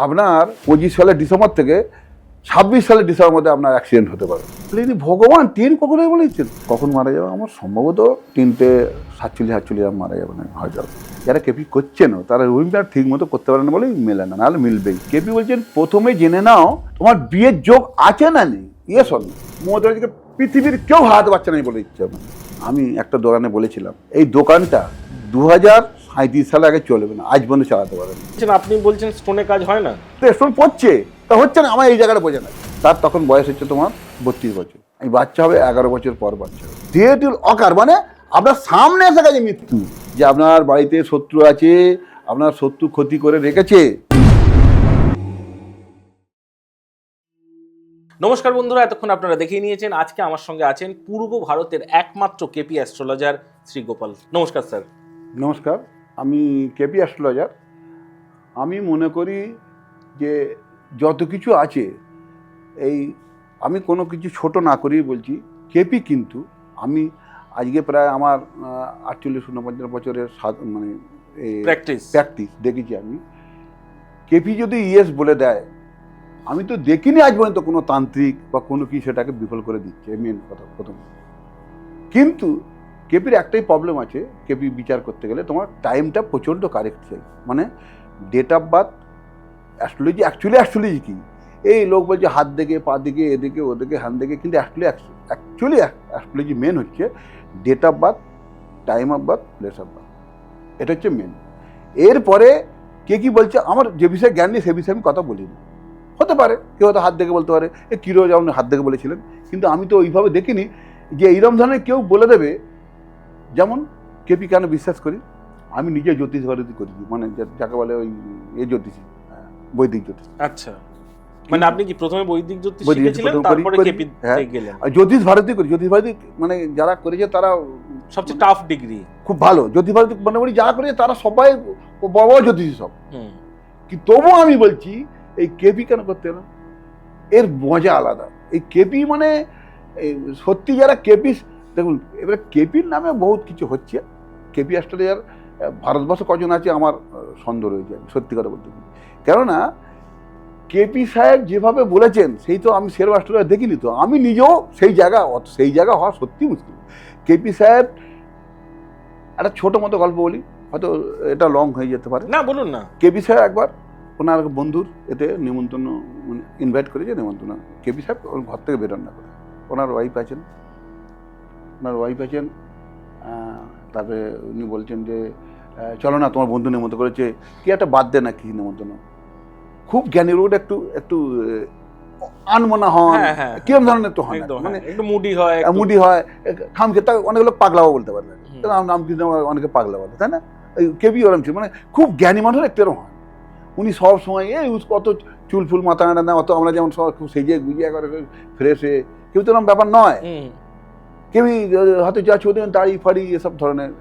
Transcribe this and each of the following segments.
আপনার 25 সালের ডিসেম্বর থেকে 26 সালের ডিসেম্বর মধ্যে আপনার অ্যাক্সিডেন্ট হতে পারে। তিনি ভগবান ট্রেন কখন বলেছেন কখন মারা যাবে, আমার সম্ভবত 3:47 মারা যাবে না হয়তো। যারা কেপি করছেন তারা রুমটা ঠিক মতো করতে পারে না বলেই মেলে না, নাহলে মিলবেই। কেপি বলছেন প্রথমে জেনে নাও তোমার বিয়ের যোগ আছে না নেই, ইয়ে সব মমতা পৃথিবীর কেউ হারাতে পারছে না বলে ইচ্ছে। আমি একটা দোকানে বলেছিলাম এই দোকানটা 2037 সালে আগে চলবে না, আজ পর্যন্ত চালাতে পারে না। আপনি বলছেন স্টোনে কাজ হয় না, স্টোন পড়ছে তা হচ্ছে না, আমার এই জায়গাটা বোঝে না। তার তখন বয়স হচ্ছে তোমার 32 বছর, এই বাচ্চা হবে 11 বছর পর বাচ্চা হবে। ডিএটিল অকার মানে আপনার সামনে এসে গেছে মৃত্যু, যে আপনার বাড়িতে শত্রু আছে, আপনার শত্রু ক্ষতি করে রেখেছে। নমস্কার বন্ধুরা, এতক্ষণ আপনারা দেখে নিয়েছেন। আজকে আমার সঙ্গে আছেন পূর্ব ভারতের একমাত্র কেপি অ্যাস্ট্রোলজার শ্রী গোপাল। নমস্কার স্যার। নমস্কার, আমি কেপি অ্যাস্ট্রোলজার। আমি মনে করি যে যত কিছু আছে এই আমি কোনো কিছু ছোট না করেই বলছি কেপি, কিন্তু আমি আজকে প্রায় আমার 48-49 বছরের মানে প্র্যাকটিস দেখেছি। আমি কেপি যদি ইয়েস বলে দেয়, আমি তো দেখিনি আজ পর্যন্ত কোনো তান্ত্রিক বা কোনো কি সেটাকে বিফল করে দিচ্ছে, মেন কথা প্রথম। কিন্তু কেপির একটাই প্রবলেম আছে, কেপি বিচার করতে গেলে তোমার টাইমটা প্রচণ্ড কারেক্ট চাই, মানে date of birth. Astrology actually কি, এই লোক বলছে হাত দেখে, পা দিকে, এদিকে ওদিকে, হ্যান দেখে, কিন্তু অ্যাকচুয়ালি অ্যাস্ট্রোলজি মেন হচ্ছে date of birth, time of birth, place of birth, এটা হচ্ছে মেন। এরপরে কে কী বলছে আমার যে বিষয়ে জ্ঞান নেই সে বিষয়ে আমি কথা বলি না। হতে পারে কেউ হয়তো হাত দেখে বলতে পারে, কিরো যেমন হাত দেখে বলেছিলেন, কিন্তু আমি তো ওইভাবে দেখিনি যে এইরকম ধরনের কেউ বলে দেবে। যেমন কেপি কেন বিশ্বাস করি, আমি নিজে জ্যোতিষ ভারতী করি, মানে যাকে বলে ওই জ্যোতিষী, বৈদিক জ্যোতিষ। আচ্ছা, মানে আপনি কি প্রথমে বৈদিক জ্যোতিষ শিখেছিলেন, তারপরে কেপিতে গেলেন? জ্যোতিষ ভারতী করি। জ্যোতিষ ভারতী মানে যারা করেছে তারা সবচেয়ে টাফ ডিগ্রি, খুব ভালো। জ্যোতিষ ভারতী মনে করি যারা করেছে তারা সবাই বড় বড় জ্যোতিষী সব। কি তবুও আমি বলছি এই কেপি কেন করতে এলাম, এর মজা আলাদা। এই কেপি মানে সত্যি যারা কেপি, দেখুন এবারে কেপির নামে বহুত কিছু হচ্ছে। কেপি অ্যাস্ট্রোলজার ভারতবর্ষে কজন আছে আমার সন্দেহ রয়েছে, সত্যি কথা বলতে। কেননা কেপি সাহেব যেভাবে বলেছেন সেই তো আমি সেরকম অ্যাস্ট্রোলজার দেখিনি, তো আমি নিজেও সেই জায়গা হওয়া সত্যি মুশকিল। কেপি সাহেব একটা ছোটো মতো গল্প বলি, হয়তো এটা লং হয়ে যেতে পারে। না বলুন না। কেপি সাহেব একবার ওনার বন্ধুর এতে নিমন্ত্রণ ইনভাইট করেছে, নিমন্ত্রণ। কেপি সাহেব ওর ঘর থেকে বেরোন না করে, ওনার ওয়াইফ আছেন, তারপরে উনি বলছেন যে চলো না তোমার বন্ধু নিমন্ত্রণ করেছে, কি একটা বাদ দে না কি নিমন্ত্রণ। খুব জ্ঞানী রোড, একটু আনমনা হন, কিরম ধরনের তো হয়, মানে একটু মুডি হয়, খাম খেতে অনেক লোক পাগলাও বলতে পারে, নাম কিন্তু অনেকে পাগলা বলে, তাই না? কেপি ওরম ছিল, মানে খুব জ্ঞানী মানুষের একটু এরকম হয়। উনি সব সময় কত চুল ফুল মাথা কাটা না, অত আমরা যেমন সব খুব সেজে গুজিয়ে করে ফ্রেশ হয়ে, কেউ তো এরকম ব্যাপার নয়। কেপি হয়তো যা ছোট দাড়ি ফাড়ি এসব ধরনের,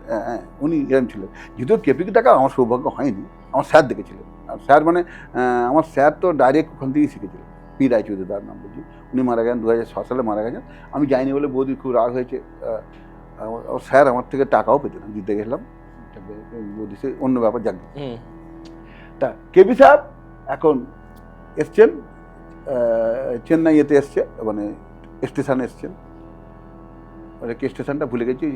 উনি এরম ছিলেন। যেহেতু কেপিকে টাকা আমার সৌভাগ্য হয়নি, আমার স্যার দেখেছিলেন। আর স্যার মানে আমার স্যার তো ডাইরেক্ট ওখান থেকেই শিখেছিলেন, পি রায়চৌধুরী তার নাম বলছি। উনি মারা গেছেন 2006 সালে মারা গেছেন। আমি যাইনি বলে বৌদি খুব রাগ হয়েছে। স্যার আমার থেকে টাকাও পেতেন, আমি দিতে গেছিলাম, বৌদি সে অন্য ব্যাপার জানি। তা কেপি সাহেব এখন এসছেন চেন্নাইতে, এসছে মানে স্টেশনে এসছেন, কি স্টেশনটা ভুলে গেছি।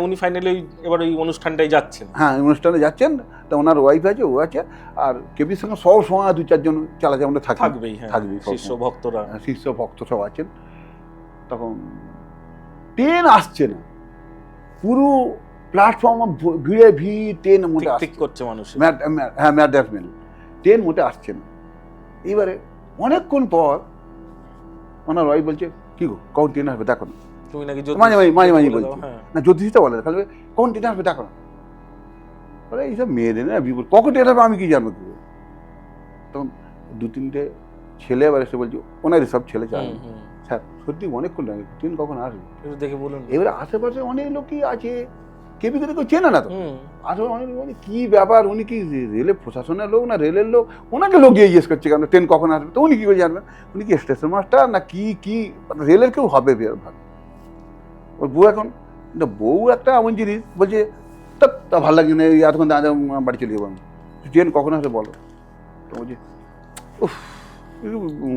উনি ফাইনালি এবার ওই অনুষ্ঠানটাই যাচ্ছেন। হ্যাঁ, অনুষ্ঠানে যাচ্ছেন। তা ওনার ওয়াইফ আছে, ও আছে, আর কেপির সঙ্গে সব সময় 2-4 জন চালা যেমন থাকবেই, শিষ্য ভক্ত সব আছেন। তখন ট্রেন আসছে না, পুরো প্ল্যাটফর্ম ভিড়ে ট্রেন মোটে করছে মানুষ, হ্যাঁ ম্যাডাস মেল, ট্রেন মোটে আসছে না। এবারে অনেকক্ষণ পর ওনার ওয়াইফ বলছে কি গো কখন ট্রেন আসবে দেখো না। মাঝে মাঝে বলছি না, জ্যোতিষটা বলে তাহলে কখন ট্রেন আসবে দেখো না। বলে এইসব মেয়েদের না বিপদ, কখন ট্রেন আসবে আমি কি জানবো কি। তখন 2-3টে ছেলে আবার এসে বলছে, ওনারই সব ছেলে চায়, স্যার সত্যি অনেকক্ষণ লাগে, ট্রেন কখন আসবে দেখে বলুন। এবারে আশেপাশে অনেক লোকই আছে, কেপি কেউ চেনে না তো, আসলে অনেক লোক কি ব্যাপার, উনি কি রেলের প্রশাসনের লোক না রেলের লোক, ওনাকে লোক গিয়ে জিজ্ঞেস করছে কেন ট্রেন কখন আসবে। তো উনি কি করে জানবেন, উনি কি স্টেশন মাস্টার না কি রেলের কেউ হবে ভাবে। ওর বউ এখন বউ একটা এমন জিনিস বলছে তা ভালো লাগে না, এতক্ষণ দাঁড়া বাড়ি চলে যাবো আমি, ট্রেন কখন আসবে বলো। তো বলছি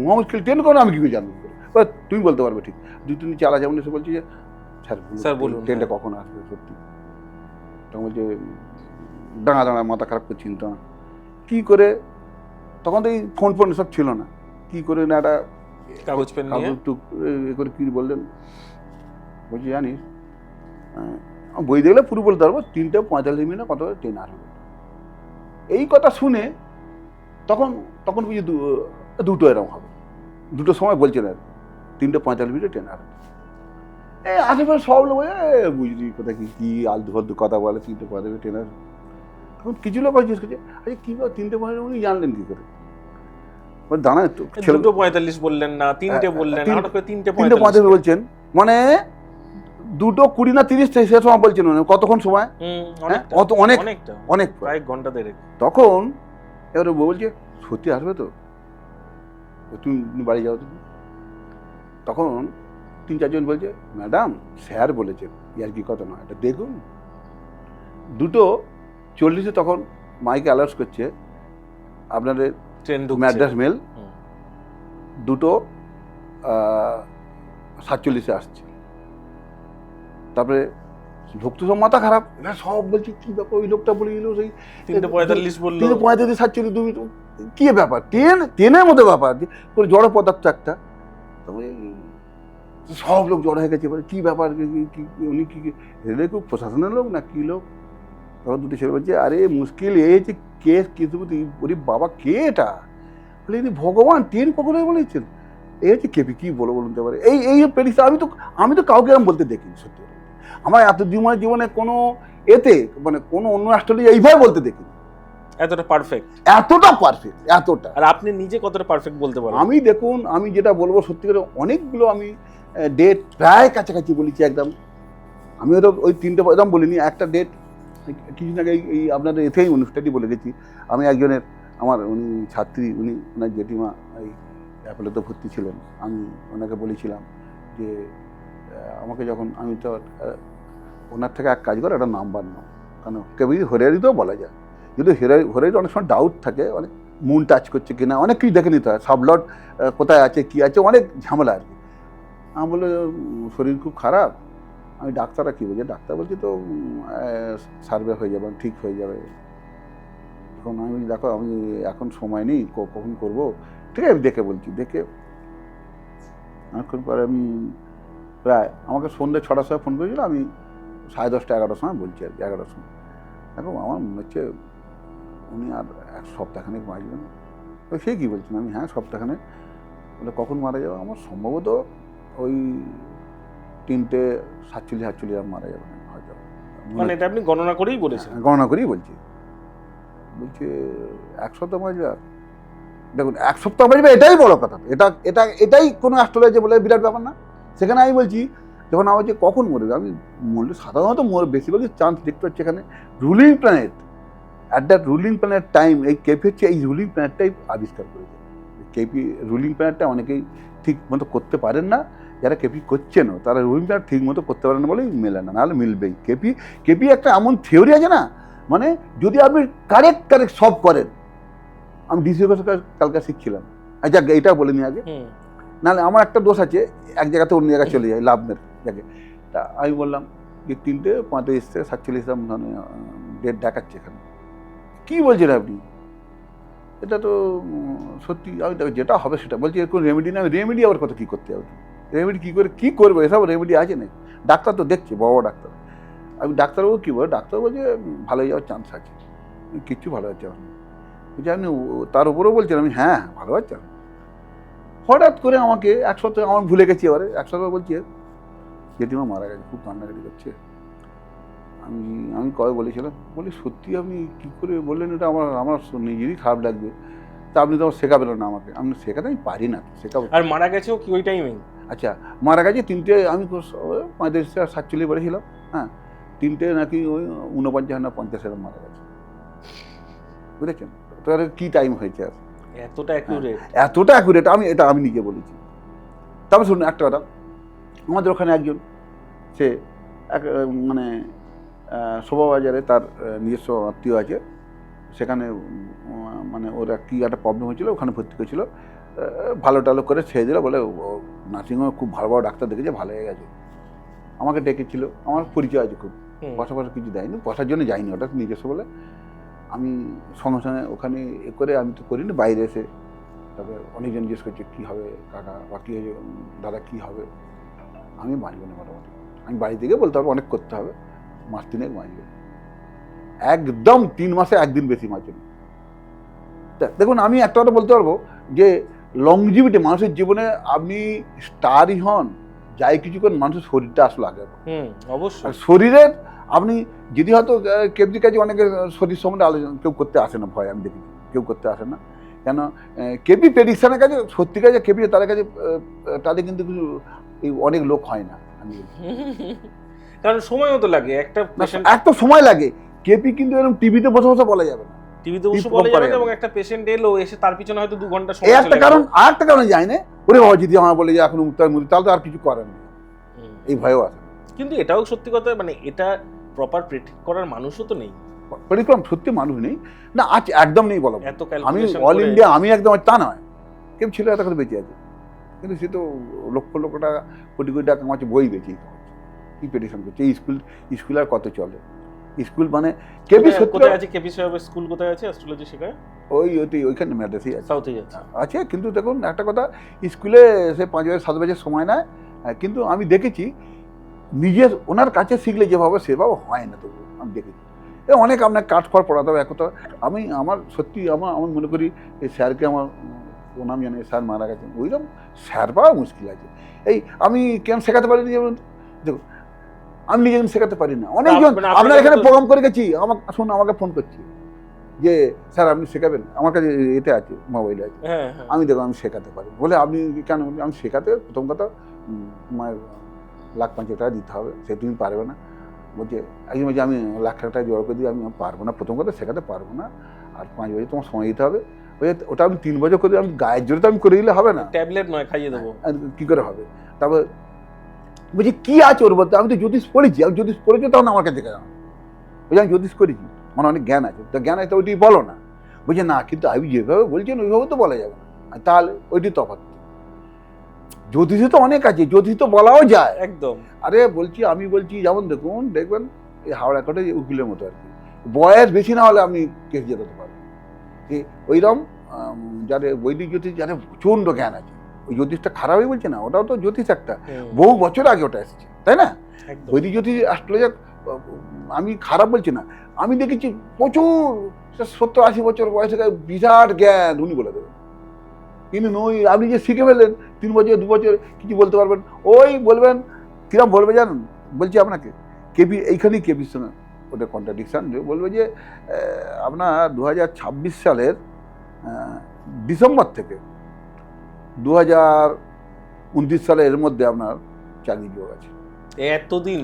মুশকিল, ট্রেন করে আমি কি করে জানবো? এবার তুমি বলতে পারবে ঠিক। দুই তিন চালা যেমন এসে বলছি যে স্যার বলুন, ট্রেনটা কখন আসবে সত্যি। তখন বলছে দাঁড়া দাঁড়া, মাথা খারাপ করছি তো কী করে। তখন তো এই ফোন ফোন সব ছিল না, কী করে না একটা কাগজ পেন নিয়ে কাগজ টুক এ করে কী বললেন, বলছি জানিস বই দেখলে পুরো বলতে পারবো 3:45 কত ট্রেন আসবে। এই কথা শুনে তখন তখন বুঝি দুটো এরকম হবে, দুটোর সময় বলছে না 3:45 ট্রেন আসবে। এই আশেপাশে সব লোক বুঝলি কোথায় কি আলতু ফালতু কথা বলে, 3:45 ট্রেন আসবে। তখন কিছু লোক জিজ্ঞেস করছে আরে কী বল 3:45 উনি জানলেন কী করে। দাঁড়া একটু, 2:45 বললেন না, 3টে বললেন, হঠাৎ করে 3:45 বলছেন, মানে 2:20 না 30 সে সময় বলছেন কতক্ষণ সময়, অনেক অনেক প্রায় ঘন্টা দেড়েক। তখন এবারে বলছে সত্যি আসবে তো, তুমি বাড়ি যাও তুমি। তখন 3-4 জন বলছে ম্যাডাম স্যার বলেছেন, ইয়ার কি কথা নয়, এটা দেখুন। 2:40 তখন মাইকে অ্যালাউন্স করছে আপনাদের ট্রেন ম্যাড্রাস মেল 2:47 আসছে। তারপরে লোক তো সব মাথা খারাপ, এরা সব বলছে কি ব্যাপার, ওই লোকটা বলে দিল সেই 3:45 বললো, 3:45 তুমি কি ব্যাপার, ট্রেনের মতো ব্যাপার করে জড় পদার্থ একটা। তারপরে সব লোক জড়ো হয়ে গেছে, কি ব্যাপার উনি কি রেলে খুব প্রশাসনের লোক না কি লোক। তখন দুটো ছেলে বলছে আরে মুশকিল এই যে কেস কিন্তু ওরে বাবা কে এটা, বলে ইনি ভগবান, ট্রেন কখনো বলেছেন। এই হচ্ছে কেপি, কি বলো বলুন তো পারে। এই প্রেডিকশন আমি তো কাউকে আমি বলতে দেখিনি সত্যি। আমার এত জীবনে কোনো এতে মানে কোনো অন্য অ্যাস্ট্রোলজি এইভাবে বলতে দেখিনি, এতটা পারফেক্ট, এতটা। আর আপনি নিজে কতটা পারফেক্ট বলতে পারেন? আমি দেখুন, আমি যেটা বলবো সত্যি করে অনেকগুলো আমি ডেট প্রায় কাছাকাছি বলেছি একদম। আমি হয়তো ওই 3টে একদম বলিনি, একটা ডেট কিছুদিন আগে এই আপনাদের এতেই অনুষ্ঠানটি বলে গেছি। আমি একজনের আমার উনি ছাত্রী, ওনার জেঠিমা এই অ্যাপেলোতে ভর্তি ছিলেন, আমি ওনাকে বলেছিলাম যে আমাকে যখন আমি তো ওনার থেকে এক কাজ করে একটা নাম্বার নাও, কেন কেবল হরিয়ারিতেও বলা যায়, যদি হরিয়ারিতে অনেক সময় ডাউট থাকে, অনেক মুন টাচ করছে কিনা, অনেক কিছু দেখে নিতে হয়, সাবলট কোথায় আছে কী আছে, অনেক ঝামেলা আর কি। আমি বলে শরীর খুব খারাপ, আমি ডাক্তাররা কী বলছে, ডাক্তার বলছে তো সার্ভে হয়ে যাবে, ঠিক হয়ে যাবে। এখন আমি বলছি দেখো আমি এখন সময় নেই, কখন করবো, ঠিক আছে দেখে বলছি। দেখে অনেকক্ষণ পরে আমি প্রায় আমাকে সন্ধ্যে 6টার সময় ফোন করেছিল, আমি 10:30 11টার সময় বলছি আর কি, 11টার সময়। দেখো আমার মনে হচ্ছে উনি আর এক সপ্তাহখানেক বাঁচবেন। তো সে কী বলছেন, আমি হ্যাঁ সপ্তাহখানেক। বলে কখন মারা যাবে, আমার সম্ভবত ওই 3:47 মারা যাবে হয়তো, মানে এটা আপনি গণনা করেই বলেছেন? গণনা করেই বলছি। বলছে 1 সপ্তাহ বাঁচবে। আর দেখুন 1 সপ্তাহ বাঁচবে এটাই বড় কথা, এটাই কোনো অ্যাস্ট্রোলজি বলে বিরাট ব্যাপার না। সেখানে আমি বলছি যখন আমার যে কখন মরবে, আমি মরলে সাধারণত বেশিরভাগই চান্স দেখতে পাচ্ছি এখানে ruling planet, at that ruling planet time. এই কেপি হচ্ছে এই রুলিং প্ল্যানেটটাই আবিষ্কার করেছে। কেপি রুলিং প্ল্যানেটটা অনেকেই ঠিক মতো করতে পারেন না, যারা কেপি করছেনও তারা রুলিং প্ল্যানেট ঠিক মতো করতে পারেন না বলেই মেলে না, নাহলে মিলবেই। কেপি একটা এমন থিওরি আছে না, মানে যদি আপনি কারেক্ট সব করেন। আমি ডিসি কালকে শিখছিলাম, আচ্ছা এইটা বলে নি আগে, নাহলে আমার একটা দোষ আছে, এক জায়গাতে অন্য জায়গায় চলে যায় লাভের জায়গায়। তা আমি বললাম যে 3:35-47 ডেট দেখাচ্ছে এখানে, কী বলছেন আপনি, এটা তো সত্যি। আমি যেটা হবে সেটা বলছি, এরকম রেমেডি না, রেমেডি আবার কত কী করতে হবে, রেমেডি কী করে কী করবো, এসব রেমেডি আছে নাকি? ডাক্তার তো দেখছে, বড় ডাক্তার। আমি ডাক্তারবাবু কী বলে, ডাক্তার বলছে ভালো হয়ে যাওয়ার চান্স আছে, কিচ্ছু ভালো হচ্ছে না। বলছি আপনি তার উপরেও বলছেন? আমি হ্যাঁ ভালো হচ্ছে। হঠাৎ করে আমাকে 1 সপ্তাহ, আমার ভুলে গেছি, এবারে 1 সপ্তাহ বলছি জেঠিমা মারা গেছে, খুব কান্নাকাটি করছে। আমি কবে বলেছিলাম, বলি সত্যি আপনি কী করে বললেন, এটা আমার নিজেরই খারাপ লাগবে। তা আপনি তো আমার শেখাবেন না আমাকে, আমি শেখাতে আমি পারি না, শেখাবো। আর মারা গেছেও কি ওই টাইমেই? আচ্ছা মারা গেছে 3টে, আমি 45-47 বলেছিলাম, হ্যাঁ 3টে নাকি ওই 49 না 50 মারা গেছে, বুঝেছেন? তো আর কী টাইম হয়েছে আর এতটা অ্যাকুরেট, আমি নিজে বলেছি। তারপর শুনুন একটা কথা, আমাদের ওখানে একজন সে এক মানে শোভাবাজারে তার নিজস্ব আত্মীয় আছে, সেখানে মানে ওরা কি একটা প্রবলেম হয়েছিল, ওখানে ভর্তি করেছিল, ভালো টালো করে ছেড়ে দিল, বলে নার্সিংহোমে খুব ভালো ভালো ডাক্তার দেখেছে, ভালো হয়ে গেছে। আমাকে ডেকেছিল, আমার পরিচয় আছে খুব, পয়সা ফসা কিছু দেয়নি, পয়সার জন্য যাইনি, ওটা নিজস্ব বলে। আমি সঙ্গে সঙ্গে ওখানে করে আমি তো করিনি, বাইরে এসে তবে অনেকজন জিজ্ঞেস করছে কী হবে কাকা বা কী হয়েছে দাদা কী হবে। আমি বাঁচব না মোটামুটি, আমি বাড়ি থেকে বলতে হবে অনেক করতে হবে, মাস 3 বাঁচবে, একদম 3 মাসে একদিন বেশি বাঁচেনি। দেখুন আমি একটা কথা বলতে পারবো যে লংজিভিটি মানুষের জীবনে, আপনি স্টারই হন যাই কিছু করেন, মানুষের শরীরটা আসলে আগে। অবশ্যই শরীরের আপনি যদি হয়তো কেপজির কাছে অনেকে শরীর সম্বন্ধে আলোচনা কেউ করতে আসে না, ভয় আমি দেখি কেউ করতে আসে না, কেন কেপি প্রেডিকশনের কাছে সত্যি কাজে কেপি তাদের কাছে তাদের কিন্তু কিছু অনেক লোক হয় না, আমি কারণ সময় মতো লাগে একটা একটা সময় লাগে। কেপি কিন্তু এরকম টিভিতে বসে বসে বলা যাবে না, টিভিতে বসে বলা যাবে না, এবং একটা পেশেন্ট এলো এসে তার পিছনে হয়তো 2 ঘন্টা সময় একটা কারণ, আর একটা কারণে যায় না, ওরে বাবা যদি আমার বলে যে এখন উত্তর মুদি, তাহলে তো আর কিছু করার নেই, এই ভয়ও আছে। কিন্তু এটাও সত্যি কথা, মানে এটা প্রপার প্রেডিক্ট করার মানুষও তো নেই, পরিক্রম সত্যি মানুষ নেই না, আজ একদম নেই বলা। এত আমি অল ইন্ডিয়া আমি একদম তা নয়, কেউ ছিল এত কথা বেঁচে আছে, কিন্তু সে তো লক্ষ লক্ষ টাকা কোটি কোটি টাকা কামাচ্ছে, বই বেঁচেই কি পেটিশন করছে। এই স্কুল আর কত চলে, স্কুল মানে কেপি কোথায় আছে, কেপি সাহেবের স্কুল কোথায় আছে অ্যাস্ট্রোলজি শেখায়? ওইখানে ম্যাড্রাসেই আছে, সাউথে আছে। কিন্তু দেখুন একটা কথা, স্কুলে সে 5 বছর 7 বছর সময় নেয়, কিন্তু আমি দেখেছি নিজের ওনার কাছে শিখলে যেভাবে সেভাবে হয় না, তবু আমি দেখেছি অনেক আপনার কাঠ ফল পড়াতে হবে। একটা আমি আমার সত্যি আমার মনে করি এই স্যারকে আমার প্রণাম জানি, স্যার মারা গেছেন, ওইরকম স্যার পাওয়া মুশকিল আছে। এই আমি কেন শেখাতে পারিনি, যেমন দেখুন আমি নিজে শেখাতে পারি না, অনেকজন আপনার এখানে প্রোগ্রাম করে গেছি, আমাকে ফোন করছি যে স্যার আপনি শেখাবেন, আমার কাছে এতে আছে, মোবাইলে আছে, আমি দেখো আমি শেখাতে পারি, বলে আপনি কেন? আমি শেখাতে প্রথম কথা মায়ের 1,05,000 টাকা দিতে হবে, সে তুমি পারবে না। বলছে একজন বলছে আমি 1,00,000 টাকা জোগাড় করে দিই, আমি পারবো না, প্রথম কথা শেখাতে পারবো না, আর 5 বছর তোমার সময় দিতে হবে। ওটা আমি 3 বছর করে, আমি গায়ের জোরে তো আমি করে দিলে হবে না, ট্যাবলেট নয় খাইয়ে দেবো, কি করে হবে? তারপর বলছি কি আছে ওর বলতে, আমি তো জ্যোতিষ পড়েছি, আমি জ্যোতিষ পড়েছি তখন আমার কাছে দেখা বলছি আমি জ্যোতিষ করেছি, মানে অনেক জ্ঞান আছে, তো জ্ঞান আছে ওইটি বলো না। বলছে না কিন্তু আমি যেভাবে বলছেন ওইভাবে তো বলা যাবে না, তাহলে ওইটি তফাৎ। জ্যোতিষে তো অনেক আছে, জ্যোতিষ তো বলাও যায় একদম। আরে বলছি আমি বলছি যেমন দেখবেন এই হাওড়া কোটে উকিলের মতো আর কি, বয়স বেশি না হলে আপনি কেস জেতাতে পারবেন। ওইরকম যাদের বৈদিক জ্যোতিষ, যাদের প্রচণ্ড জ্ঞান আছে, ওই জ্যোতিষটা খারাপই বলছে না, ওটাও তো জ্যোতিষ একটা, বহু বছর আগে ওটা এসেছে, তাই না? বৈদিক জ্যোতিষ অ্যাস্ট্রোলজার আমি খারাপ বলছি না, আমি দেখেছি প্রচুর 70-80 বছর বয়সে বিরাট জ্ঞান উনি বলে দেবেন, কিন্তু নই আপনি যে শিখে ফেলেন 3 বছর 2 বছর কিছু বলতে পারবেন, ওই বলবেন কিরম বলবে জানেন? বলছি আপনাকে কেপি এইখানেই কেপির সঙ্গে ওটা কন্ট্রাডিকশান, বলবে যে আপনার 2026 সালের ডিসেম্বর থেকে 2029 সালে এর মধ্যে আপনার চাকরি যোগ আছে। এতদিন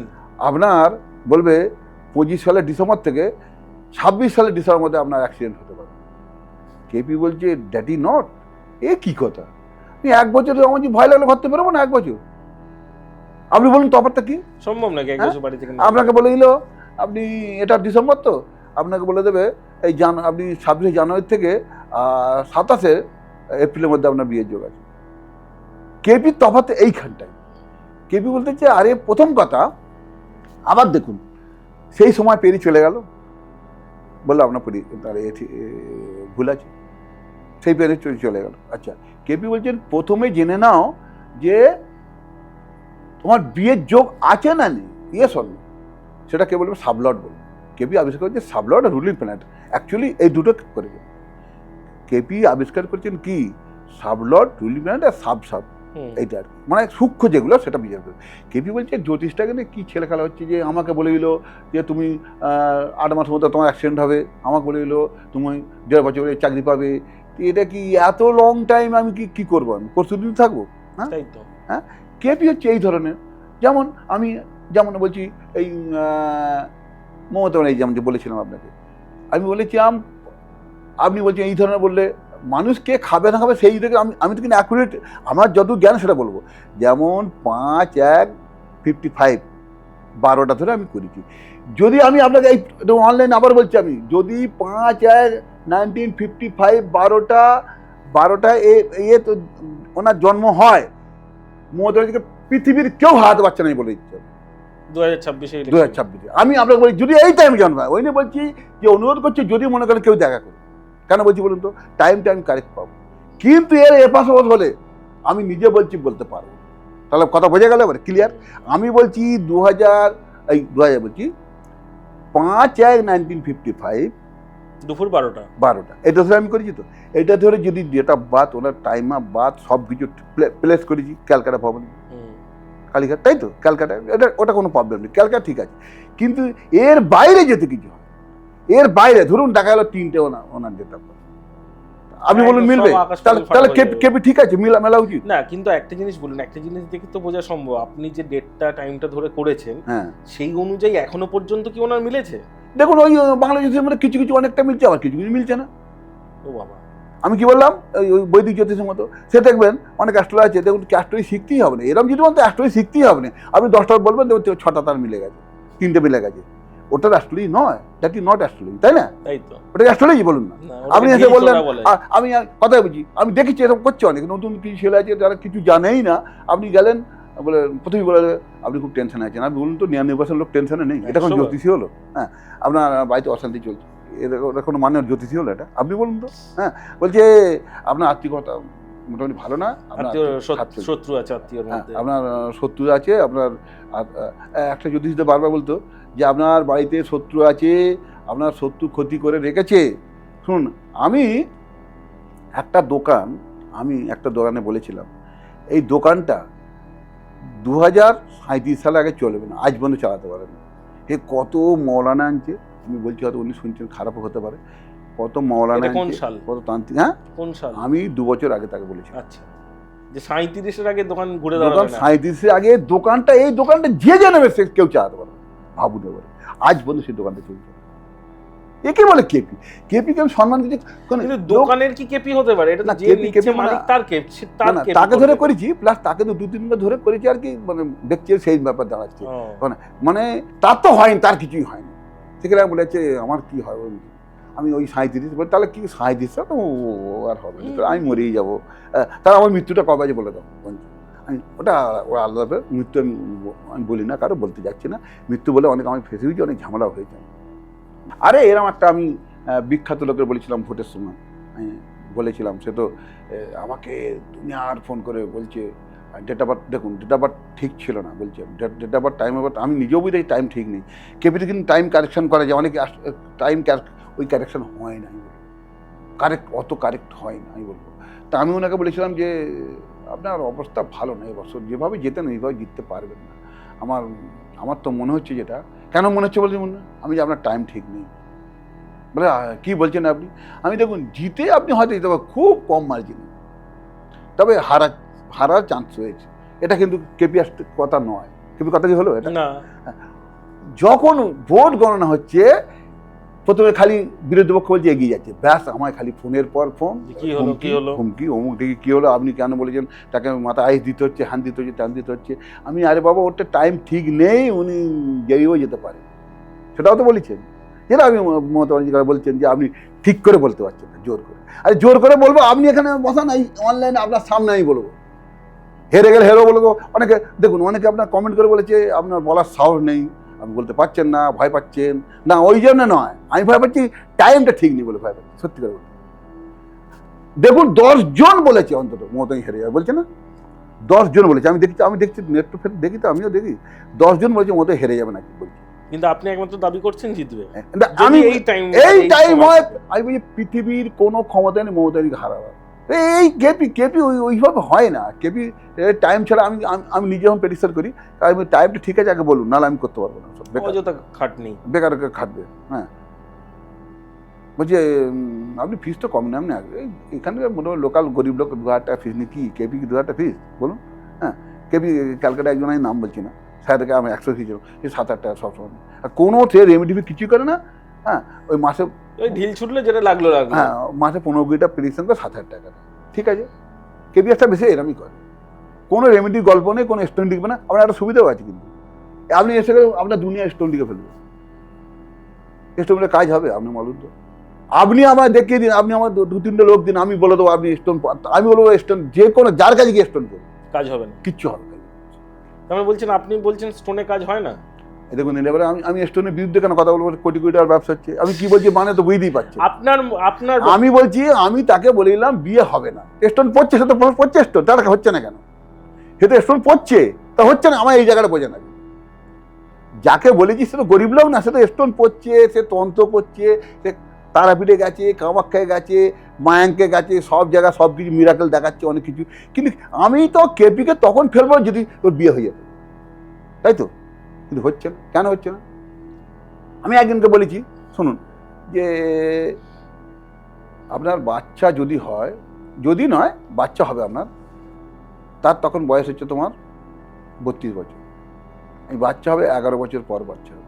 আপনার বলবে 25 সালের ডিসেম্বর থেকে 26 সালের ডিসেম্বর মধ্যে আপনার অ্যাক্সিডেন্ট হতে পারে। কেপি বলছে দ্যাট ইজ নট, এ কি কথা, আপনি 1 বছর আমার যে ভয় লাগলে ভাবতে পারবো না, 1 বছর আপনি বলুন তফাৎটা কি? সম্ভব নাকি 1 বছর বাড়ি থেকে? আপনাকে বলে দিল আপনি এটা ডিসেম্বর, তো আপনাকে বলে দেবে এই আপনি 26 জানুয়ারি থেকে 27 এপ্রিলের মধ্যে আপনার বিয়ের যোগ আছে। কেপির তফাৎ এইখানটায়। কেপি বলতে চাই আরে প্রথম কথা আবার দেখুন সেই সময় পেরিয়ে চলে গেল, বললো আপনার তার ভুল আছে, সেই পেরিয়ে চলে গেল। আচ্ছা কেপি বলছেন প্রথমে জেনে নাও যে তোমার বিয়ের যোগ আছে না নেই, ইয়েস অর নো, সেটা কে বলবে? সাবলর্ড বলবে। কেপি আবিষ্কার করছে সাবলর্ড আর রুলিং প্ল্যানেট, অ্যাকচুয়ালি এই দুটো করেছে। কেপি আবিষ্কার করছেন কি সাবলর্ড, রুলিং প্ল্যানেট আর সাব এইটা আর কি, মানে সূক্ষ্ম যেগুলো সেটা বিচার করে। কেপি বলছে জ্যোতিষটাকে নিয়ে কী ছেলে খেলা হচ্ছে, যে আমাকে বলে দিল যে তুমি 8 মাসের মধ্যে তোমার অ্যাক্সিডেন্ট হবে, আমাকে বলে দিল তুমি 1.5 বছরে চাকরি পাবে, এটা কি এত লং টাইম আমি কি করবো, আমি প্রস্তুতি থাকবো? হ্যাঁ কেপি হচ্ছে এই ধরনের। যেমন বলছি এই মমতা এই যেমন যে বলেছিলাম আপনাকে, আমি বলেছিলাম আপনি বলছেন এই ধরনের বললে মানুষ কে খাবে না খাবে সেই থেকে আমি তো কিন্তু অ্যাকুরেট আমার যত জ্ঞান সেটা বলবো। যেমন 5-1-55 12টা ধরে আমি করেছি। যদি আমি আপনাকে এই অনলাইন আবার বলছি, আমি যদি 5-1 1955 12টা এ তো ওনার জন্ম হয়। মমতা ব্যানার্জিকে পৃথিবীর কেউ হারাতে পারছে না বলে ইচ্ছে 2026 আমি আপনাকে বলি যদি এই টাইমে জন্ম হয়, ওই নিয়ে বলছি যে অনুরোধ করছি যদি মনে করেন কেউ দেখা করে, কেন বলছি বলুন তো, টাইমটা আমি কারেক্ট পাবো। কিন্তু এর এপাশ ওপাশ হলে আমি নিজে বলছি বলতে পারবো, তাহলে কথা বোঝা গেল এবার ক্লিয়ার। আমি বলছি 2000 বলছি 5/1/1955 দুপুর 12টা এটা ধরে আমি করেছি তো, এটা ধরে যদি ডেট অফ বার্থ, ওনার টাইম অফ বার্থ সব কিছু প্লেস করেছি ক্যালকাটা ভবন, কালীঘাট, তাই তো ক্যালকাটা, ওটা কোনো প্রবলেম নেই, ক্যালকাটা ঠিক আছে। কিন্তু এর বাইরে যেতে কিছু হয়, এর বাইরে ধরুন দেখা গেল 3টে ওনার ডেট অফ বার্থ, আপনি বলুন মিলবে? তাহলে কেপি ঠিক আছে, মেলা উচিত না। কিন্তু একটা জিনিস বলুন, একটা জিনিস দেখে তো বোঝা সম্ভব, আপনি যে ডেটটা টাইমটা ধরে করেছেন সেই অনুযায়ী এখনো পর্যন্ত কি ওনার মিলেছে? দেখুন ওই বাংলাদেশের মধ্যে কিছু কিছু অনেকটা মিলছে, আবার কিছু কিছু মিলছে না। ও বাবা, আমি কি বললাম, ওই বৈদিক জ্যোতিষের মতো সে দেখবেন অনেক অ্যাস্ট্রোলজি আছে, দেখুন অ্যাস্ট্রোলজি শিখতেই হবে না, এরকম যদি বলতে অ্যাস্ট্রোলজি শিখতেই হবে না, আপনি 10টা বলবেন দেখুন 6টা তার মিলে গেছে, 3টে মিলে গেছে, ওটা অ্যাস্ট্রোলজি নয়, দ্যাট ইজ নট অ্যাস্ট্রোলজি, তাই না? তাই তো, ওটা অ্যাস্ট্রোলজি বলুন না। আপনি এসে বললেন, আমি কথাই বুঝি, আমি দেখেছি এরকম করছে অনেক নতুন কিছু ছেলে আছে যারা কিছু জানেই না, আপনি গেলেন বলে প্রথমেই বলে আপনি খুব টেনশনে আছেন, আপনি বলুন তো 99% লোক টেনশনে নেই, এটা কোন জ্যোতিষী হলো? হ্যাঁ, আপনার বাড়িতে অশান্তি চলছে, এটা কোনো মানে জ্যোতিষী হলো এটা? আপনি বলুন তো। হ্যাঁ, বলছে আপনার আত্মীয়তা মোটামুটি ভালো না, শত্রু আছে আত্মীয়র মধ্যে, আপনার শত্রু আছে, আপনার একটা জ্যোতিষীদের বারবার বলতো যে আপনার বাড়িতে শত্রু আছে, আপনার শত্রু ক্ষতি করে রেখেছে। শুনুন, আমি একটা দোকানে বলেছিলাম এই দোকানটা 2037 সালে আগে চলবে না, আজ পর্যন্ত চালাতে পারে না। এ কত মৌলানা আনছে, আমি বলছি হয়তো উনি শুনছেন, খারাপও হতে পারে, কত মৌলানা আনছে, কত তান্ত্রিক। হ্যাঁ, কোন সাল? আমি 2 বছর আগে তাকে বলেছি। আচ্ছা, যে 37-এর আগে দোকান ঘুরে দাঁড়াবে না, 37-এর আগে এই দোকানটা যে জানাবে সে কেউ চালাতে পারে, ভাবুন এবারে, আজ পর্যন্ত সেই দোকানটা চলছে। একে বলে কেপি। কেপি কে সম্মান দিতে, কিন্তু দোকানের কি কেপি হতে পারে? এটা তো যে নিচে মালিক তার কেপি, তাকে ধরে করেছি, প্লাস তাকে তো 2-3বার ধরে করেছি আর কি, মানে দেখছি সেই ব্যাপার দাঁড়াচ্ছে, মানে তার তো হয়নি, তার কিছুই হয়নি। সেখানে বলেছে আমার কি হয়, আমি ওই 37 বলি, তাহলে কি 37টা তো আর হবে না, আমি মরেই যাবো, তাহলে আমার মৃত্যুটা কবে আছে বলে দাও। আমি ওটা আলাদা মৃত্যু আমি বলি না, কারো বলতে যাচ্ছি না, মৃত্যু বলে অনেক আমি ফেসে হয়েছি, অনেক ঝামেলা হয়েছে। আরে এরকম একটা আমি বিখ্যাত লোকের বলেছিলাম ভোটের সময়, আমি বলেছিলাম, সে তো আমাকে দুনিয়ার ফোন করে বলছে ডেট অফ বার্থ, দেখুন ডেট অফ বার্থ ঠিক ছিল না, বলছে date of birth, time of birth, আমি নিজেও বুঝি টাইম ঠিক নেই। কেপিতে কিন্তু টাইম কারেকশন করা যায়, অনেকে টাইম ওই কারেকশন হয় না, আমি বলবো অত কারেক্ট হয় না, আমি বলবো। তা আমি ওনাকে বলেছিলাম যে আপনার অবস্থা ভালো না, এবছর যেভাবে যেতেন ওইভাবে জিততে পারবেন না, আমার তো মনে হচ্ছে, যেটা কেন মনে হচ্ছে বলছি, মনে আমি যে আপনার টাইম ঠিক নেই। বলে কি বলছেন আপনি? আমি দেখুন জিতে আপনি হয়তো জিতে পারবেন খুব কম মার্জিনে, তবে হারার চান্স রয়েছে, এটা কিন্তু কেপি কথা নয়। কেপি কথা কি হলো এটা? যখন ভোট গণনা হচ্ছে, প্রথমে খালি বিরোধী পক্ষ বলছে এগিয়ে যাচ্ছে, ব্যাস আমায় খালি ফোনের পর ফোন, হুমকি, অমুক দেখি কি হলো, আপনি কেন বলেছেন, তাকে মাথা আইস দিতে হচ্ছে, হ্যান দিতে হচ্ছে, টান দিতে হচ্ছে। আমি আরে বাবা ওটা টাইম ঠিক নেই, উনি জয়ীও যেতে পারে, সেটাও তো বলেছেন। যেটা আমি মমতা ব্যানার্জি বলছেন যে আপনি ঠিক করে বলতে পারছেন না, জোর করে। আরে জোর করে বলবো, আপনি এখানে বসান, অনলাইনে আপনার সামনে আমি বলবো, হেরে গেলে হেরো বলবো। অনেকে দেখুন, অনেকে আপনার কমেন্ট করে বলেছে আপনার বলার সাহস নেই, আপনি বলতে পারছেন না, ভয় পাচ্ছেন না, ওই জন্য নয়, আমি ভয় পাচ্ছি টাইমটা ঠিক নেই বলে ভয় পাচ্ছি, সত্যি করে বলছি। দেখুন 10 জন বলেছে অন্তত মমতা হেরে যাবে, বলছে না, 10 জন বলেছে, আমি দেখছি নেট টু ফেট দেখি, তো আমিও দেখি, 10 জন বলেছে মমতা হেরে যাবে নাকি, বলছি। কিন্তু আপনি একমাত্র দাবি করছেন জিতবে, আমি এই টাইম হয়, আমি বলছি পৃথিবীর কোনো ক্ষমতা নেই মমতাকে হারাবার। এই কেপি ওইভাবে হয় না, কেপি টাইম ছাড়া আমি নিজে যখন প্রেডিকশন করি, আমি টাইমটা ঠিক আছে আগে বলুন, নাহলে আমি করতে পারবো না, বেকার খাটবে। হ্যাঁ, বলছি আপনি ফিস তো কম নেন না, এখানকার মোটামুটি লোকাল গরিব লোক 2000 টাকা ফিস নিই, কি কেপি কি 2000 টাকা ফিস বলুন? হ্যাঁ, কেপি ক্যালকাটা একজন আমি নাম বলছি না, স্যার থেকে আমি 100 ফিস, এই 7-8 টাকা সবসময়, আর কোনো সে রেমিডি কিছুই করে না। হ্যাঁ, ওই মাসে ওই ঢিল ছুটলে যেটা লাগলো, হ্যাঁ, মাসে 15-20টা প্রেডিকশন করে 7,000 টাকা, ঠিক আছে। কেপি একটা বেশি এরমই করে, কোনো রেমেডির গল্প নেই, কোনো স্টোন লিখবে না। আপনার একটা সুবিধাও আছে, কিন্তু আপনি এসে আপনার দুনিয়া স্টোন লিখে ফেলবে, স্টোন লিখে কাজ হবে আপনি বলুন তো? আপনি আমায় দেখিয়ে দিন, আপনি আমার দু তিনটে লোক দিন, আমি বলে দেবো আপনি স্টোন, আমি বলবো স্টোন, যে কোনো যার কাছে গিয়ে স্টোন করুন, কাজ হবে না, কিচ্ছু হবে না। তার মানে বলছেন, আপনি বলছেন স্টোনে কাজ হয় না? দেখুন এবারে আমি স্টোনের বিরুদ্ধে কেন কথা বলবো? কোটি কোটি টাকার ব্যবসা হচ্ছে, আমি কি বলছি মানে তো বুঝতেই পারছি। আপনার আপনার আমি বলছি, আমি তাকে বলে দিলাম বিয়ে হবে না, স্টোন পড়ছে, সে তো পড়ছে স্টোন, তার হচ্ছে না কেন? সে তো স্টোন পড়ছে, তা হচ্ছে না, আমার এই জায়গাটা বোঝে না। যাকে বলেছি সে তো গরিব লোক না, সে তো স্টোন পড়ছে, সে তন্ত্র করছে, সে তারাপীঠে গেছে, কামাখ্যায় গেছে, মায়াঙ্কে গেছে, সব জায়গায় সব কিছু মিরাকেল দেখাচ্ছে, অনেক কিছু। কিন্তু আমি তো কেপিকে তখন ফেলবো যদি ওর বিয়ে হয়ে যাবে, তাই তো? কিন্তু হচ্ছে না, কেন হচ্ছে না? আমি একজনকে বলেছি, শুনুন, যে আপনার বাচ্চা যদি হয়, যদি নয় বাচ্চা হবে আপনার, তার তখন বয়স হচ্ছে তোমার 32 বছর, এই বাচ্চা হবে 11 বছর পর বাচ্চা হবে।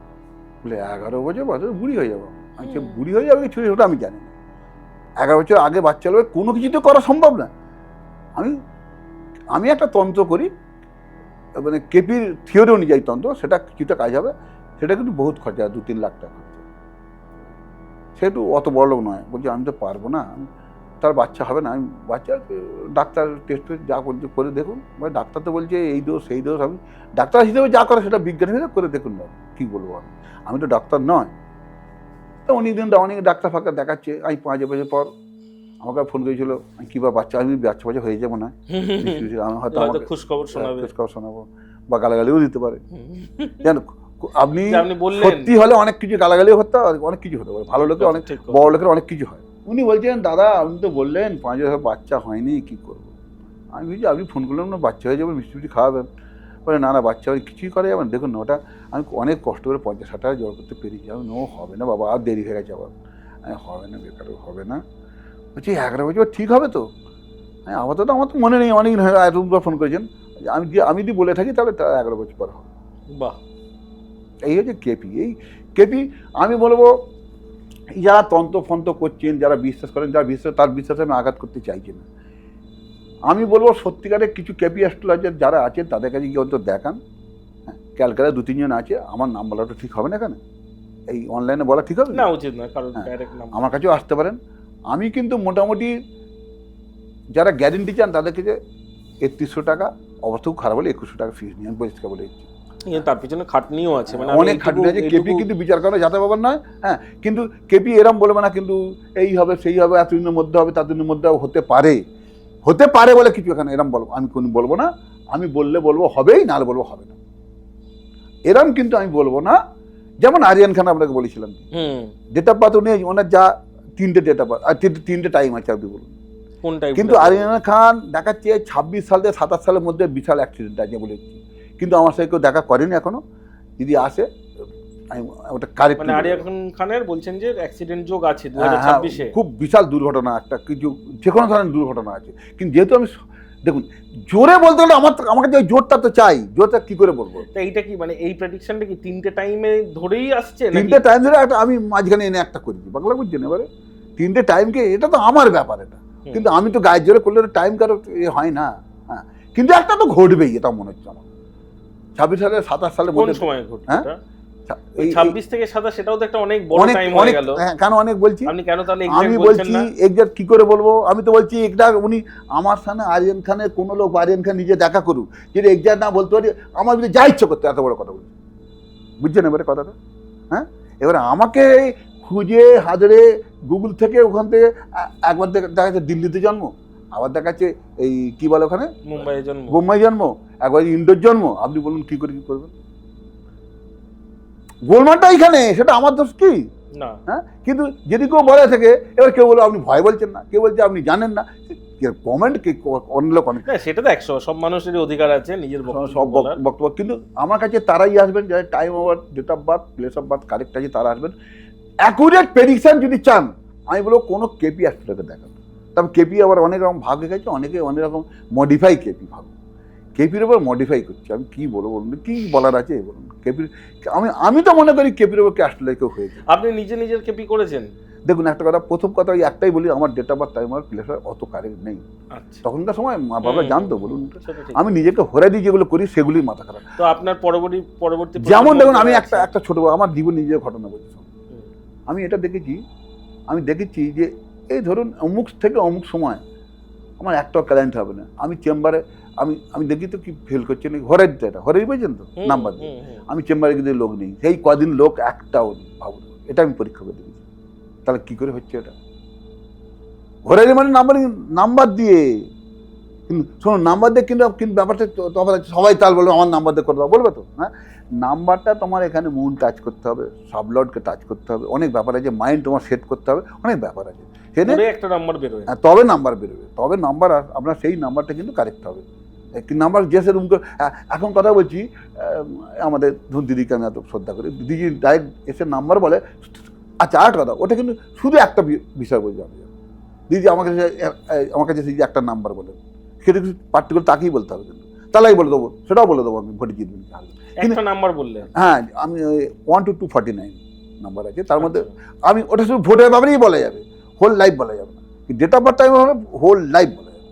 বলে 11 বছর বছর বুড়ি হয়ে যাবো? আচ্ছা, বুড়ি হয়ে যাবে কি ছুটি, ওটা আমি জানি না। 11 বছর আগে বাচ্চা হবে, কোনো কিছু তো করা সম্ভব না। আমি একটা তন্ত্র করি, মানে কেপির থিওরি অনুযায়ী তন্ত্র, সেটা কিছুটা কাজ হবে, সেটা কিন্তু বহুত খরচা, 2-3 লাখ টাকা খরচা। সেটু অত বড় লোক নয়, বলছি আমি তো পারবো না, তার বাচ্চা হবে না। আমি বাচ্চা ডাক্তার টেস্ট যা বলছে করে দেখুন, ডাক্তার তো বলছে এই দোষ সেই দোষ, আমি ডাক্তার হিসেবে যা করে সেটা বিজ্ঞান হিসেবে করে দেখুন না, কী বলবো আমি তো ডাক্তার নয়। তো অনেক ডাক্তার ফাক্তার দেখাচ্ছে, আমি 5 বছর পর আমাকে ফোন করেছিল, কী বাচ্চা, আমি বাচ্চা হয়ে যাবো না, আমি হয়তো খুশখবর শোনাবো বা গালাগালিও দিতে পারে। জান আপনি বললেন সত্যি হলে অনেক কিছু গালাগালিও হতে পারে, অনেক কিছু হতে পারে, ভালো লোকের অনেক, বড় লোকের অনেক কিছু হয়। উনি বলছেন দাদা আপনি তো বললেন 5 বছর বাচ্চা হয়নি, কি করবো? আমি বলছি আপনি ফোন করলেন না, বাচ্চা হয়ে যাবেন, মিষ্টি খাওয়াবেন। বলে না না, বাচ্চা হয়ে কিছুই করা যাবে না, দেখুন না, ওটা আমি অনেক কষ্ট করে 50-60 টাকা জোগাড় করতে পেরেছি। আমি নো হবে না বাবা, আর দেরি হয়ে গেছে, আবার হবে না, বেকার হবে না। বলছি 11 বছর ঠিক হবে তো? আপাতত আমার তো মনে নেই, অনেকদিন হয়ে এতবার ফোন করেছেন, আমি যদি বলে থাকি তাহলে 11 বছর পর হবে। বাহ, এই হচ্ছে কেপি। এই কেপি আমি বলবো, যারা তন্ত্র ফন্ত্র করছেন, যারা বিশ্বাস করেন, যারা বিশ্বাস, তার বিশ্বাসে আমি আঘাত করতে চাইছি না। আমি বলবো সত্যিকারের কিছু কেপি অ্যাস্ট্রোলজার যারা আছেন তাদের কাছে গিয়ে অন্তত দেখান। হ্যাঁ, ক্যালকাটা 2-3 জন আছে, আমার নাম বলাটা ঠিক হবে না, কেন এই অনলাইনে বলা ঠিক হবে না? উচিত না, কারণ আমার কাছেও আসতে পারেন। আমি কিন্তু মোটামুটি যারা গ্যারেন্টি চান তাদের কাছে 3100 টাকা, অবস্থা খুব খারাপ হলে 2100 টাকা ফিস নিয়ে, আমি পরিষ্কার বলে দিচ্ছি। তার পিছনে খাটনিও আছে, মানে অনেক খাটনি আছে। কেপি কিন্তু বিচার করা যাতে ব্যাপার নয়। হ্যাঁ, কিন্তু কেপি এরম বলবে না কিন্তু এই হবে সেই হবে, এতদিনের মধ্যে হবে, ততদিনের মধ্যে হতে পারে বলে কিছু এখানে এরম বলবো আমি কোনো বলবো না। আমি বললে বলবো হবেই, নাহলে বলবো হবে না, এরম কিন্তু আমি বলবো না। যেমন আরিয়ান খান আপনাকে বলেছিলাম, ডেট অফ বার্থ উনি, ওনার যা 3টে ডেট অফ বার্থ আর 3টে টাইম আছে, আপনি বলুন কিন্তু আরিয়ান খান দেখাচ্ছে 26 সাল থেকে 27 সালের মধ্যে বিশাল অ্যাক্সিডেন্ট আছে বলেছি, কিন্তু আমার সাথে কেউ দেখা করেনি এখনো। যদি আসে আমি ওটা কারেক্ট, মানে আরিয়ান খানের বলছেন যে অ্যাক্সিডেন্ট যোগ আছে 2026-এ, খুব বিশাল দুর্ঘটনা, একটা কিছু যে কোনো ধরনের দুর্ঘটনা আছে। কিন্তু যেহেতু আমি দেখুন জোরে বলতে গেলে আমার কাছে ওই জোরটা তো চাই, জোরটা কি করে বলবো? তা এইটা কি মানে এই প্রেডিকশনটা কি 3টে টাইমে ধরেই আসছে? 3টে টাইম ধরে একটা আমি মাঝখানে এনে একটা করেছি, বাংলা বুঝছেন? এবারে 3টে টাইমকে, এটা তো আমার ব্যাপার, এটা কিন্তু আমি তো গায়ের জোরে করলে টাইম কারো হয় না। হ্যাঁ, কিন্তু একটা তো ঘটবেই, এটা মনে হচ্ছে আমার। 26 সালে 27 সালের মধ্যে সময় ঘটবে, হ্যাঁ 26 থেকে 27, সেটাও তো একটা অনেক বড় টাইম হয়ে গেল। হ্যাঁ, কেন অনেক বলছি আপনি, কেন তাহলে আমি বলছি এক্সাক্ট কি করে বলবো? আমি তো বলছি এটা উনি আমার সামনে আরিয়ান খানের কোনো লোক, আরিয়ান খান নিজে দেখা করুক, যদি এক্সাক্ট না বলতে পারি, আমার যদি যা ইচ্ছে করতে, এত বড় কথা বলছি, বুঝছেন এবারে কথাটা? হ্যাঁ, এবারে আমাকে খুঁজে হাজারে গুগল থেকে, ওখান থেকে একবার দেখা যাচ্ছে দিল্লিতে জন্ম, আবার দেখাচ্ছে এই কি বলে ওখানে বোম্বাই জন্ম, একবার ইন্ডোর জন্ম। আপনি বলুন কি করে কি করবেন? গোলমালটা এইখানে, সেটা আমার দোষ কি না? হ্যাঁ, কিন্তু যদি কেউ বলে থাকে, এবার কেউ বলো আপনি ভয় বলছেন না, কেউ বলছে আপনি জানেন না, কমেন্ট অন্য কমেন্ট, সেটা তো 100, সব মানুষেরই অধিকার আছে নিজের সব বক্তব্য। কিন্তু আমার কাছে তারাই আসবেন যারা time over, date of birth, place of birth correct আছে, তারা আসবেন। অ্যাকুরেট প্রেডিকশন যদি চান, আমি বলবো কোনো কেপি অ্যাস্ট্রোলজারকে দেখান। তবে কেপি আবার অনেক রকম ভাগ হয়ে গেছে, অনেকে অনেক রকম মডিফাই কেপি ভাগ, কেপির ওপর মডিফাই করছে। আমি কি বলবো বলুন, কি বলার আছে বলুন? কেপির আমি তো মনে করি কেপির ওপর অ্যাস্ট্রোলজার কেউ হয়েছে। আপনি নিজের কেপি করেছেন? দেখুন একটা কথা, প্রথম কথা ওই একটাই বলি, আমার ডেট অফ বার্থ টাইম আর প্লেস অত কারেক্ট নেই। তখনকার সময় মা বাবা জানতো বলুন, আমি নিজেকে হরে দিয়ে যেগুলো করি সেগুলি মাথা খারাপ। তো আপনার পরবর্তী যেমন দেখুন, আমি একটা ছোট আমার জীবন নিজের ঘটনা বলছি। আমি এটা দেখেছি, আমি দেখেছি যে এই ধরুন অমুক থেকে অমুক সময় আমার একটাও ক্লায়েন্ট হবে না, আমি চেম্বারে আমি দেখি তো কি ফেল করছে নাকি, হরের যেটা হরেই বলছেন তো নাম্বার দিয়ে, আমি চেম্বারে কিন্তু লোক নেই, সেই কদিন লোক একটাও নেই, ভাবুন, এটা আমি পরীক্ষা করে দেখেছি। তাহলে কি করে হচ্ছে এটা? হরের মানে নাম্বার দিয়ে, কিন্তু শোনো নাম্বার দিয়ে কিন্তু কিন্তু ব্যাপারটা তোমার সবাই তাল বলবে আমার নাম্বার দিয়ে করে দাও, বলবে তো? হ্যাঁ, নাম্বারটা তোমার এখানে মুন টাচ করতে হবে, সাবলর্ডকে টাচ করতে হবে, অনেক ব্যাপার আছে, মাইন্ড তোমার সেট করতে হবে, অনেক ব্যাপার আছে, সেখানে একটা নাম্বার বেরোয়, তবে নাম্বার বেরোবে, তবে নাম্বার আপনার সেই নাম্বারটা কিন্তু কারেক্ট হবে। একটি নাম্বার যে সেরকম এখন কথা বলছি, আমাদের ধরুন দিদিকে আমি এত শ্রদ্ধা করি, দিদি ডাইরেক্ট এসে নাম্বার বলে, আচ্ছা আর কথা, ওটা কিন্তু শুধু একটা বিষয় বলতে হবে, দিদি আমার কাছে যে একটা নাম্বার বলে, সেটা কিন্তু পার্টিকুলার তাকেই বলতে হবে, কিন্তু তাহলে বলে দেবো, সেটাও বলে দেবো আমি ভোটে জিতবেন একটা নাম্বার বললে। হ্যাঁ, আমি 1 to 249 নাম্বার আছে, তার মধ্যে আমি ওটা শুধু ভোটের ব্যাপারেই বলা যাবে, হোল লাইফ বলা যাবে না, ডেট অফ বার্থ টাইম হবে হোল লাইফ বলা যাবে,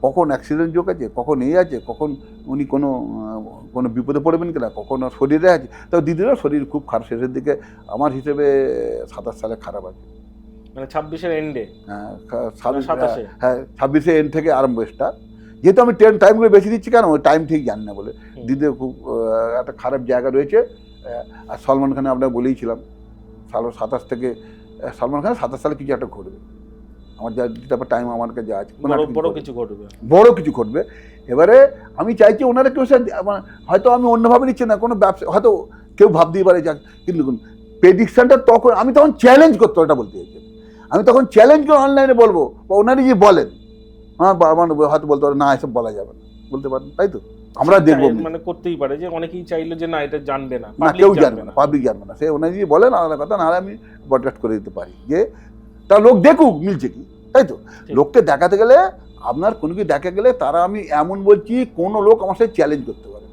কখন অ্যাক্সিডেন্ট যোগ আছে, কখন আছে, কখন উনি কোনো বিপদে পড়বেন কিনা, কখন শরীরে আছে। তো দিদিরও শরীর খুব খারাপ, শেষের দিকে আমার হিসেবে 27 সালে খারাপ আছে, মানে 26-এর এন্ডে। হ্যাঁ, 27-এ, হ্যাঁ 26-এ এন্ড থেকে আরম্ভ স্টার্ট, যেহেতু আমি টাইমগুলো বেশি দিচ্ছি, কেন ওই টাইম ঠিক জানি না বলে, দিদির খুব একটা খারাপ জায়গা রয়েছে। আর সলমান খানে আপনাকে বলেইছিলাম 27 থেকে, সলমান খান 27 সালে কিছু একটা ঘটবে, আমার যেটা টাইম আমার কাছে আছে, বড় কিছু ঘটবে, বড় কিছু ঘটবে। এবারে আমি চাইছি ওনারা কেউ হয়তো আমি অন্যভাবে নিচ্ছি না, কোনো ব্যবসা হয়তো কেউ ভাবতেই পারে যাক, কিন্তু প্রেডিকশনটা তখন আমি তখন চ্যালেঞ্জ করতে, ওটা বলতে চাইছি আমি তখন চ্যালেঞ্জ করে অনলাইনে বলবো, বা ওনারই যে বলেন, আমার হয়তো বলতে পারে না এসব বলা যাবে না, বলতে পারেন, তাই তো আমরা দেখবো, মানে করতেই পারে যে অনেকেই চাইলো যে না এটা জানবে না, না কেউ জানবে না, পাবলিক জানবে না, সে ওনারা যদি বলেন আলাদা কথা, নাহলে আমি ব্রডকাস্ট করে দিতে পারি যে তা লোক দেখুক মিলছে কি, তাই তো? লোককে দেখাতে গেলে, আপনার কোনো কিছু দেখা গেলে তারা, আমি এমন বলছি, কোনো লোক আমার সাথে চ্যালেঞ্জ করতে পারে,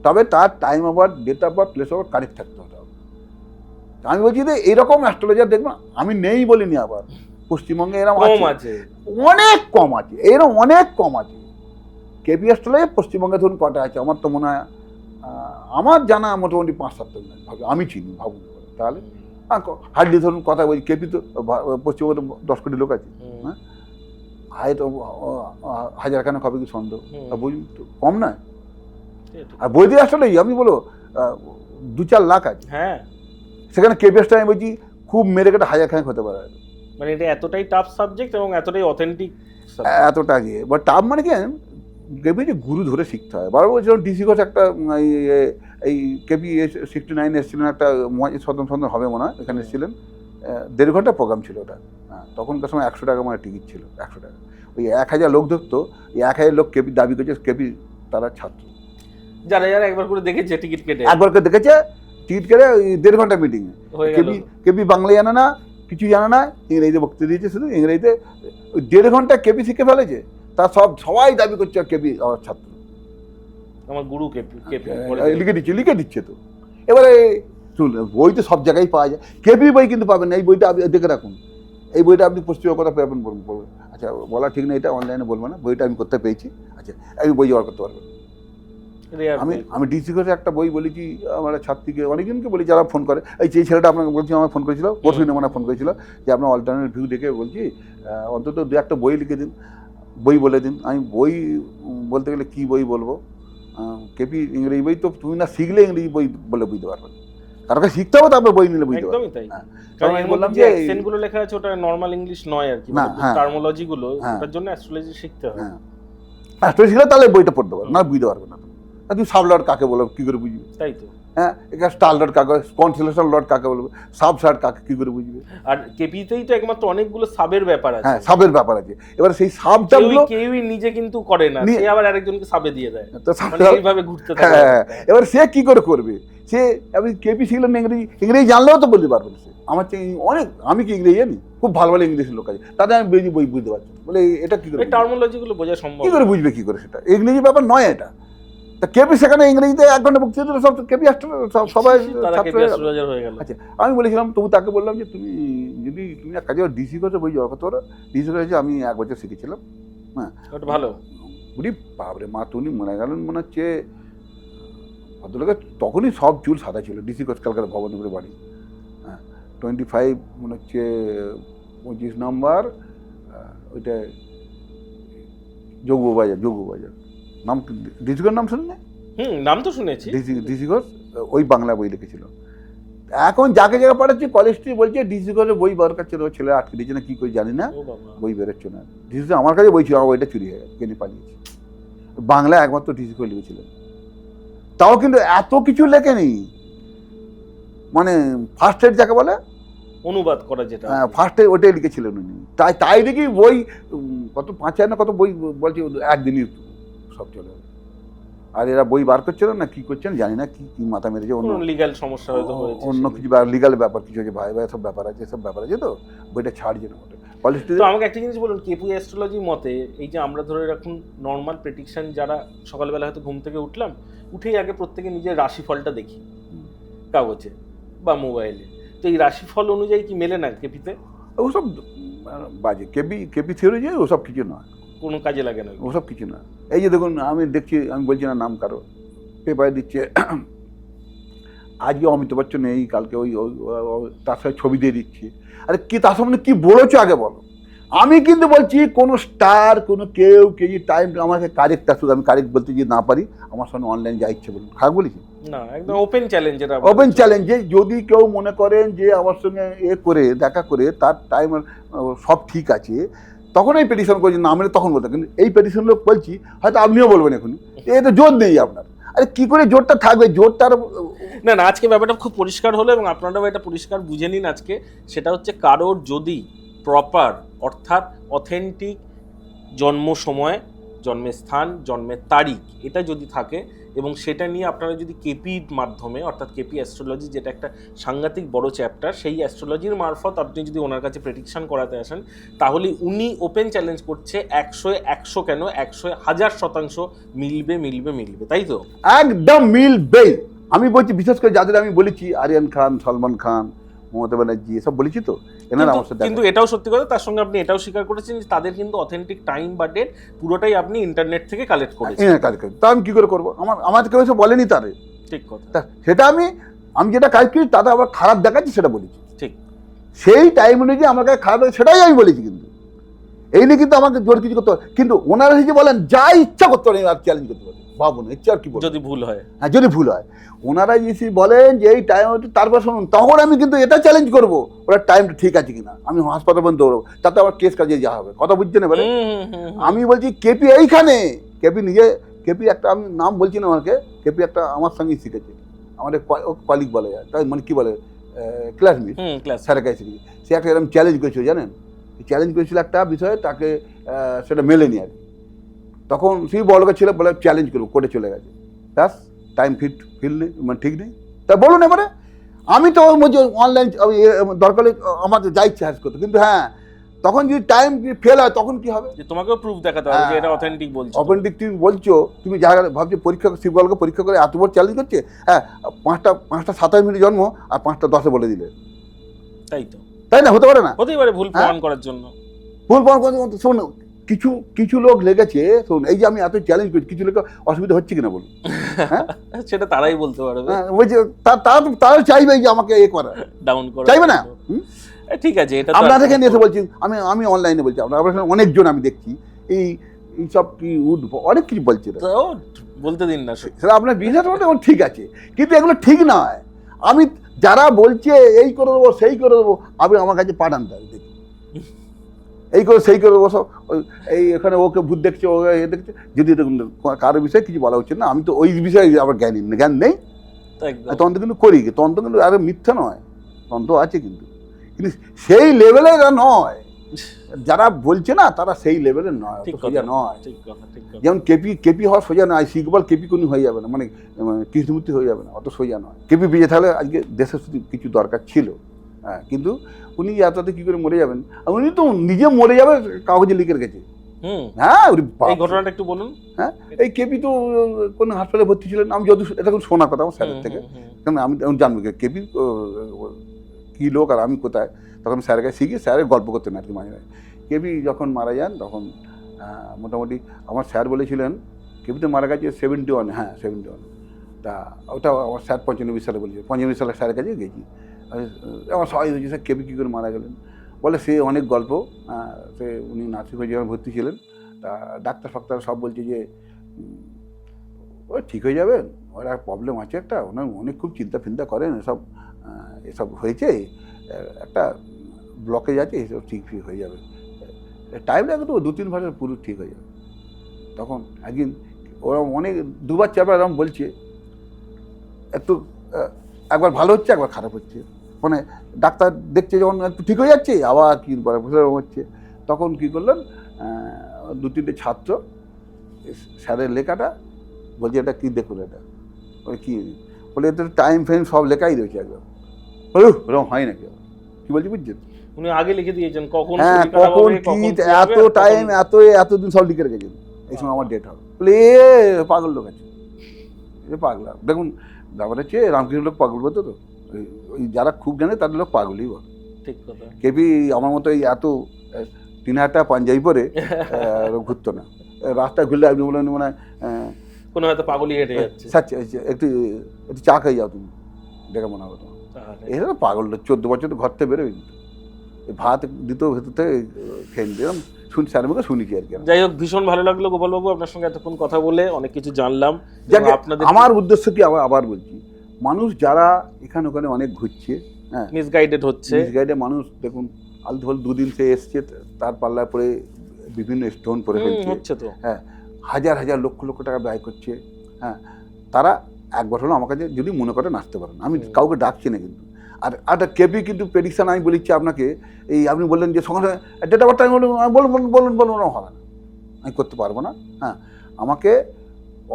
তবে তার time over, date of birth, place over correct থাকতে হবে। আমি বলছি যে এইরকম অ্যাস্ট্রোলজার দেখবো, আমি নেই বলিনি, আবার পশ্চিমবঙ্গে এরকম আছে, অনেক কম আছে, এরকম অনেক কম আছে। কেপি অ্যাস্ট্রোলজার পশ্চিমবঙ্গে ধরুন কটা আছে, আমার তো মনে হয় আমার জানা মোটামুটি 5-7 জন আমি চিনি, ভাবুন, তাহলে হার্ডলি ধরুন কথা বলছি, কেপি তো পশ্চিমবঙ্গে 10 কোটি লোক আছে, হ্যাঁ, হয়তো 1000খানেক হবে কি সন্দেহ, বুঝুন তো কম নয়। আর বৈদিক অ্যাস্ট্রোলজি আমি বলো 2-4 লাখ আছে, হ্যাঁ, সেখানে কেপি অ্যাস্ট্রোলজি আমি বলছি খুব মেরে কেটে 1000খানেক হতে পারে, মানে এটা এতটাই টাফ সাবজেক্ট এবং এতটাই অথেন্টিক, এতটা গিয়ে বা টাফ মানে কি কেপি যে গুরু ধরে শিখতে হয়। বারবার বলছিলাম ডিসি ঘোষ একটা এই কেপি 69 এসেছিলেন, একটা সদন হবে মনে হয়, এখানে এসেছিলেন, 1.5 ঘন্টা প্রোগ্রাম ছিল ওটা, হ্যাঁ, তখনকার সময় 100 টাকা মানে টিকিট ছিল, 100 টাকা, ওই 1000 লোক ধরতো, এই 1000 লোক কেপি দাবি করছে কেপি তারা ছাত্র, যারা যারা একবার করে দেখেছে টিকিট কেটে, একবার করে দেখেছে টিকিট কেটে, ওই 1.5 ঘন্টা মিটিং, কেপি বাংলা জানে না, কিছু জানে না, ইংরেজিতে বক্তৃতা দিয়েছে, শুধু ইংরেজিতে 1.5 ঘন্টা কেপি শিখে ফেলেছে, তা সবাই দাবি করছে কেপি আমার ছাত্র, আমার গুরু কেপি লিখে দিচ্ছে তো। এবারে বই তো সব জায়গায় পাওয়া যায়, কেপি বই কিন্তু পাবেন না, এই বইটা আপনি দেখে রাখুন, এই বইটা আপনি পশ্চিমবঙ্গ কথা পাবেন, বলবেন আচ্ছা বলা ঠিক না, এটা অনলাইনে বলবো না, বইটা আমি করতে পেয়েছি, আচ্ছা আমি বই জোগাড় করতে পারবেন। আমি ডিসি করে একটা বই বলেছি আমার ছাত্রীকে, অনেকজনকে বলি যারা ফোন করে, এই যে ছেলেটা আপনাকে বলছি আমার ফোন করেছিল, পরশু দিন ফোন করেছিল যে আপনার অল্টারনেট ভিউ দেখে বলছি অন্তত 2-1 বই লিখে দিন, বই বলে দিন। আমি বই বলতে গেলে কি বই বলবো, কেপি ইংরেজি বই তো তুমি না শিখলে ইংরেজি বই বলে বুঝতে পারবে, কারণ শিখতে হবে তারপর বই নিলে বুঝতে পারবে। কারণ আমি বললাম যে অ্যাকসেন্ট গুলো লেখা আছে ওটা নরমাল ইংলিশ নয় আর কি, টার্মোলজি গুলো, তার জন্য অ্যাস্ট্রোলজি শিখতে হয়, অ্যাস্ট্রোলজি শিখলে তাহলে বইটা পড়তে পারবে না, বুঝতে পারবে না তুমি সাবলর্ড কাকে বলো কি করে বুঝবে, তাই তো, হ্যাঁ, এখানে স্টার লর্ড কাকে, কনস্টেলেশন লর্ড কাকে বলবে, সাব সার কাকে কি করে বুঝবে। আর কেপিতেই তো একমাত্র অনেকগুলো সাবের ব্যাপার আছে, হ্যাঁ সাবের ব্যাপার আছে, এবারে সেই সাবটা কেউই নিজে কিন্তু করে না, সে আবার আরেকজনকে সাবে দিয়ে দেয়, তো এইভাবে ঘুরতে থাকে। হ্যাঁ, এবার সে কি করে করবে, সে আমি কেপি শিখলাম ইংরেজি জানলেও তো বলতে পারবে সে, আমার চেয়ে অনেক, আমি কি ইংরেজি জানি, খুব ভালো ভালো ইংলিশ লোক আছে, তাদের আমি বেশি বই বুঝতে পারছি, বলে এটা কি করে টার্মোলজি গুলো বোঝা সম্ভব, কি করে বুঝবে, কি করে, সেটা ইংরেজি ব্যাপার নয় এটা। তা কেপি সেখানে ইংরেজিতে 1 ঘন্টা বক্তৃতা দিল, সব কেপি সবাই হয়ে গেল। আচ্ছা আমি বলেছিলাম, তবু তাকে বললাম যে তুমি যদি তুমি এক কাজে ডিসি করে বই জড় করতে পারো, ডিসি করেছে আমি 1 বছর শিখেছিলাম, হ্যাঁ ওটা ভালো, বুঝি বাবরে মা তুমি মনে গেলেন, মনে হচ্ছে ভদ্রলোকের তখনই সব চুল সাদা ছিল, ডিসি কোচ কালকাতা ভবনপুরে বাড়ি, হ্যাঁ 25 মনে হচ্ছে 25 নম্বর, ওইটা যোগবাজার নাম, ডিসি ঘোষ নাম শুনুন না? নাম তো শুনেছি। ডিসি ঘোষ ওই বাংলা বই লিখেছিল। এখন যাকে জায়গা পাঠাচ্ছি কলেজ স্ট্রিট বলছে ডিসি ঘোষের বই বার কাছে ছেলে আটকে দিয়েছে না কি করে জানি না, বই বেরোচ্ছে না। ডিসি আমার কাছে বই ছিল, আমার বইটা চুরি হয়ে গেছে, কেটে পালিয়েছে। বাংলা একমাত্র ডিসি ঘোষ লিখেছিলেন, তাও কিন্তু এত কিছু লেখেনি, মানে ফার্স্ট এড যাকে বলে অনুবাদ করা, যেটা হ্যাঁ ফার্স্ট এড ওটাই লিখেছিলেন উনি। তাই দেখি বই কত 5,000 না কত বই বলছে একদিনই সব চলে গেল। আর এরা বই বার করছে না কি করছেন জানি না, কি মাথা মেরেছে, অন্য লিগ্যাল সমস্যা হয়তো হয়েছে, অন্য কিছু লিগ্যাল ব্যাপার কিছু হয়েছে, ভাই সব ব্যাপার আছে, সব ব্যাপার আছে, তো বইটা ছাড়ছে না। তো আমাকে একটা জিনিস বলুন, কেপি অ্যাস্ট্রোলজির মতে এই যে আমরা ধরে রাখুন নর্মাল প্রেডিকশন, যারা সকালবেলা হয়তো ঘুম থেকে উঠলাম, উঠেই আগে প্রত্যেকে নিজের রাশিফলটা দেখি কাগজে বা মোবাইলে, তো এই রাশিফল অনুযায়ী কি মেলে না কেপিতে? ওসব বাজে, কেপি থিওরি যে ওসব কিছু নয়, কোনো কাজে লাগে না ওসব কিছু না। এই যে দেখুন আমি দেখছি, আমি বলছি না নাম কারো, পেপারে দিচ্ছে আজকে অমিতাভ বচ্চন নেই, কালকে ওই তার সাথে ছবি দিয়ে দিচ্ছি। আরে কি তার সামনে কি বলেছো আগে বলো। আমি কিন্তু বলছি কোনো স্টার কোনো কেউ টাইম আমাকে কারেক্ট, শুধু আমি কারেক্ট বলতে যদি না পারি, আমার সঙ্গে অনলাইন যা ইচ্ছে বলুন, খারাপ বলেছি না, একদম ওপেন চ্যালেঞ্জ। ওপেন চ্যালেঞ্জে যদি কেউ মনে করেন যে আমার সঙ্গে করে দেখা করে তার টাইম সব ঠিক আছে, তখন এই পেটিশন করছি, না মেলে তখন বলতে। কিন্তু এই পেটিশন লোক বলছি, হয়তো আপনিও বলবেন এখন তো জোর নেই আপনার। আরে কি করে জোরটা থাকবে, জোরটার না আজকে ব্যাপারটা খুব পরিষ্কার হলো, এবং আপনারাও এটা পরিষ্কার বুঝে নিন আজকে। সেটা হচ্ছে কারোর যদি প্রপার অর্থাৎ অথেন্টিক জন্ম সময়, জন্মের স্থান, জন্মের তারিখ এটা যদি থাকে, এবং সেটা নিয়ে আপনারা যদি কেপির মাধ্যমে অর্থাৎ কেপি অ্যাস্ট্রোলজি, যেটা একটা সাংঘাতিক বড় চ্যাপ্টার, সেই অ্যাস্ট্রোলজির মারফত আপনি যদি ওনার কাছে প্রেডিকশন করাতে আসেন, তাহলে উনি ওপেন চ্যালেঞ্জ করছে 100 কেন 100,000% মিলবে, তাই তো? একদম মিলবে। আমি বলছি বিশেষ করে যাদের আমি বলেছি, আরিয়ান খান, সলমান খান, মমতা ব্যানার্জি, এসব বলেছি তো, এনারা আমার সাথে। কিন্তু এটাও সত্যি কথা, তার সঙ্গে আপনি এটাও স্বীকার করেছেন যে তাদের কিন্তু অথেন্টিক টাইম বা ডেট পুরোটাই আপনি ইন্টারনেট থেকে কালেক্ট করেছেন। তা আমি কি করে করবো, আমার কেউ এসে বলেনি তারে। ঠিক কথা। সেটা আমি যেটা কাজ করি তাতে আবার খারাপ দেখাচ্ছি সেটা বলেছি, ঠিক সেই টাইম অনুযায়ী আমার কাছে খারাপ সেটাই আমি বলেছি। কিন্তু এই নিয়ে কিন্তু আমাকে জোর কিছু করতে হবে, কিন্তু ওনারা যে বলেন যা ইচ্ছা করতে পারেন আর চ্যালেঞ্জ করতে পারেন, ভাবুন ইচ্ছা আর কি বলবো, যদি ভুল হয়। হ্যাঁ যদি ভুল হয়, ওনারা যদি বলেন যে এই টাইম, তারপর শুনুন, তখন আমি কিন্তু এটা চ্যালেঞ্জ করবো ওরা টাইমটা ঠিক আছে কিনা। আমি হাসপাতাল বন্ধ দৌড়বো, তাতে আমার কেস কাজে যা হবে, কথা বুঝছেন এবারে। আমি বলছি কেপি এইখানে, কেপি একটা, আমি নাম বলছি না আমাকে, কেপি একটা আমার সঙ্গেই শিখেছে, আমাদের কলিগ বলা যায়, তাই মানে কি বলে ক্লাসমেট, স্যারের কাছে শিখেছে। সে একটা এরকম চ্যালেঞ্জ করেছিল জানেন, চ্যালেঞ্জ করেছিল একটা বিষয়ে, তাকে সেটা মেলেনি আর কি। তখন সেই বলকে ছিল, বলে চ্যালেঞ্জ করবো, কোর্টে চলে গেছে, ব্যাস টাইম ফিল নেই, মানে ঠিক নেই। তা বলুন এবারে, আমি তো অনলাইন দরকার আমার যা ইচ্ছা হ্যাজ করতো, কিন্তু হ্যাঁ তখন যদি টাইম ফেল হয় তখন কি হবে, তোমাকেও প্রুফ দেখাতে হবে যে এটা অথেন্টিক বলছো। অথেন্টিক তুমি বলছো, তুমি যা ভাবছো পরীক্ষা, শিবগলকে পরীক্ষা করে এত বড় চ্যালেঞ্জ করছে, হ্যাঁ 5টা 27 মিনিট জন্ম আর 5টা 10 বলে দিলে, তাই না? হতে পারে না, হতেই পারে ভুল প্রমাণ করার জন্য। ভুল প্রমাণ করতে শোন, কিছু লোক লেগেছে, শোন এই যে আমি এত চ্যালেঞ্জ করছি, কিছু লোক অসুবিধা হচ্ছে কিনা বলুন, হ্যাঁ সেটা তারাই বলতে পারবে। বলছে তারা চাইবে যে আমাকে করা, ডাউন করা, চাইবে না? ঠিক আছে, এটা আপনার থেকে নিয়ে এসে বলছি, আমি অনলাইনে বলছি, আপনার অনেকজন আমি দেখছি এই সব কি অনেক কিছু বলছে, বলতে দিন না, সেটা আপনার বিজনেস ঠিক আছে, কিন্তু এগুলো ঠিক নয়। আমি যারা বলছে এই করে দেবো সেই করে দেবো, আপনি আমার কাছে পাঠান, তাই দেখি এই করে সেই করে দেবো, সব এই এখানে ওকে ভূত দেখছে, ও এ দেখছে, যদি দেখুন কারোর বিষয়ে কিছু বলা হচ্ছে না, আমি তো ওই বিষয়ে আমার জ্ঞান নেই, তন্ত্র কিন্তু করি, তন্ত্র কিন্তু আরে মিথ্যা নয়, তন্ত্র আছে, কিন্তু সেই লেভেলের নয়, যারা বলছে না তারা সেই লেভেলের নয়, সোজা নয়। যেমন কেপি হওয়া সোজা নয়, শিখবল কেপি কোনো হয়ে যাবে না, মানে কৃষ্ণমূর্তি হয়ে যাবে না, অত সোজা নয়। কেপি বেঁচে থাকলে আজকে দেশের শুধু কিছু দরকার ছিল, হ্যাঁ, কিন্তু উনি এততে কি করে মরে যাবেন, উনি তো নিজে মরে যাবে কাগজে লিখে রেখেছে। হ্যাঁ, এই ঘটনাটা একটু বলুন। হ্যাঁ, এই কেপি তো কোন হাসপাতালে ভর্তি ছিলেন, আমি যত এটা শোনা কথা আমার স্যারের থেকে, কারণ আমি জানবো কেপি কি লোক আর আমি কোথায়, তখন স্যারের কাছে শিখি, স্যারের গল্প করতেন আর কি মাঝে মাঝে। কেপি যখন মারা যান তখন মোটামুটি আমার স্যার বলেছিলেন কেপি তো মারা গেছে 71, হ্যাঁ 71, তা ওটা আমার স্যার 95 সালে বলেছিল, 95 সালে স্যারের কাছে গেছি, আমার সবাই হয়েছে, স্যার কেপি কী করে মারা গেলেন? বলে সে অনেক গল্প, সে উনি নার্সিং হোমে যখন ভর্তি ছিলেন, তা ডাক্তার ফাক্তার সব বলছে যে ও ঠিক হয়ে যাবেন, ওর আর প্রবলেম আছে একটা, ওনার অনেক খুব চিন্তা ফিন্তা করেন, এসব হয়েছে, একটা ব্লকেজ আছে, এসব ঠিক হয়ে যাবে, টাইম লাগে তো 2-3 বছর পুরো ঠিক হয়ে যাবে। তখন একদিন ওরা অনেক 2বার 4বার এরকম বলছে, একটু একবার ভালো হচ্ছে একবার খারাপ হচ্ছে, মানে ডাক্তার দেখছে যখন একটু ঠিক হয়ে যাচ্ছে আবার কি হচ্ছে, তখন কী করলেন, 2-3টে ছাত্র স্যারের লেখাটা বলছে এটা কী দেখুন, এটা ওই কী বলে, এতে টাইম ফ্রেম সব লেখাই রয়েছে একদম, ওরকম হয় নাকি, কী বলছি বুঝছেন? উনি আগে লিখে দিয়েছেন কখন, হ্যাঁ কখন কি এত টাইম এতদিন সব লিখে রেখেছেন, এই সময় আমার ডেট হবে, বলে পাগল লোক আছে, পাগলা। দেখুন ব্যাপার হচ্ছে রামকৃষ্ণ লোক পাগল বলতো, তো ওই যারা খুব জানে তাদের লোক পাগলই বল। ঠিক কথা। কেপি আমার মতো এই এত 3000 টাকা পাঞ্জাবি পরে ঘুরতো না, রাস্তায় ঘুরলে আপনি বলেন মানে কোনো হয়তো পাগলই হেঁটে যাচ্ছে, একটু একটু চা খাই যাও তুমি, দেখে মনে হবে তোমার এটা পাগল। 14 বছর তো ঘর থেকে বেরোয়, ভাত দিত ভেতর থেকে খেয়ে দিলাম, স্যারের মুখে শুনেছি আর কি। যাই হোক, ভীষণ ভালো লাগলো গোপালবাবু আপনার সঙ্গে এতক্ষণ কথা বলে, অনেক কিছু জানলাম। আমার উদ্দেশ্য কি আবার বলছি, মানুষ যারা এখানে ওখানে অনেক ঘুরছে, হ্যাঁ মিসগাইডেড হচ্ছে, মানুষ দেখুন আলতোফাল 2 দিন সে এসছে, তার পাল্লায় পরে বিভিন্ন স্টোন পরে ফেলছে, তো হ্যাঁ হাজার হাজার লক্ষ লক্ষ টাকা ব্যয় করছে, হ্যাঁ তারা একবার হলো আমার কাছে যদি মনে করে নাচতে পারেন, আমি কাউকে ডাকছি না কিন্তু। আর একটা কেপি কিন্তু প্রেডিকশান আমি বলেছি আপনাকে, এই আপনি বললেন যে সঙ্গে ডেট অফ বার্থ টাইম বলুন হবে না, আমি করতে পারবো না। হ্যাঁ আমাকে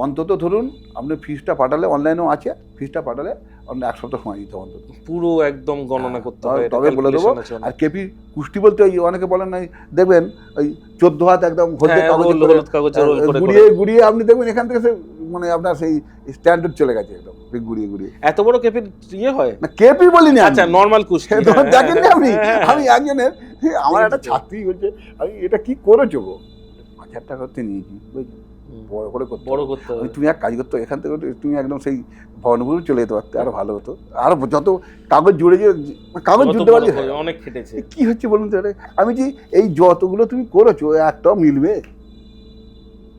অন্তত ধরুন আপনি ফিসটা পাঠালে, অনলাইনেও আছে, ফিসটা পাঠালে আপনি 1 সপ্তাহ সময় দিতে হবে অন্তত, পুরো একদম গণনা করতে হবে, তবে বলে দেবো। আর কেপি কুষ্টি বলতে ওই অনেকে বলেন না, দেখবেন ওই 14 হাত একদম হলুদ কাগজে গুড়িয়ে আপনি দেখবেন এখান থেকে মানে আপনার সেই স্ট্যান্ডার্ড চলে গেছে একদম গুড়িয়ে। এত বড় কেপি ইয়ে হয় না, কেপি বলিনি, আচ্ছা নরমাল কুষ্টি দেখেননি আপনি। আমি একজনের, আমার একটা ছাত্রী বলছে আমি এটা কি করেছো গো, 5000 টাকা করতে নিয়েছি, বুঝলি বড় করতে হবে। তুমি এক কাজ করতো, এখান থেকে তুমি একদম সেই ভবনপুর চলে যেতে পারতে, আরো ভালো হতো, আরো যত কাগজ জুড়ে কাগজ জুড়তে পারলে অনেক খেটেছে। কি হচ্ছে বলুন তো, আমি যে এই যতগুলো তুমি করেছো একটাও মিলবে,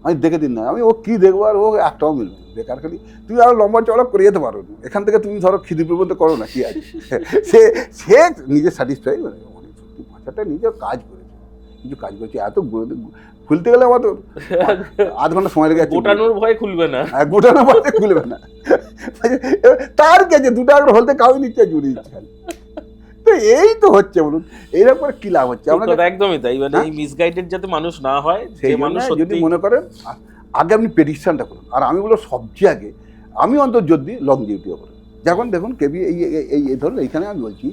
আমি দেখে দিন না, আমি ও কি দেখবো, আর ও একটাও মিলবে, বেকার খালি তুমি আরো লম্বা চড়া করে যেতে পারো, এখান থেকে তুমি ধরো খিদি পর্যন্ত করো না, কি আছে সে নিজে স্যাটিসফাই, মানে 5000 টাকা নিজে কাজ করেছে, কিছু কাজ করেছে, এত খুলতে গেলে আমার তো 8 ঘন্টা সময় লেগে যাচ্ছে, গোটানোর ভয় খুলবে না, গোটানোর ভয় খুলবে না, তার কাছে 2 টাকা করে হলতে কাউই নিচ্ছে, জুড়ে দিচ্ছে, তো এই তো হচ্ছে বলুন, এইরকম করে কি লাভ হচ্ছে? একদমই তাই, মানে এই মিসগাইডেড যাতে মানুষ না হয়, সেই মানুষ যদি মনে করেন আগে আপনি প্রেডিকশনটা করুন, আর আমি বলবো সবচেয়ে আগে আমি অন্তত যদি লং ডিউটিও করি, যখন দেখুন কেবি এই ধরুন এইখানে আমি বলছি,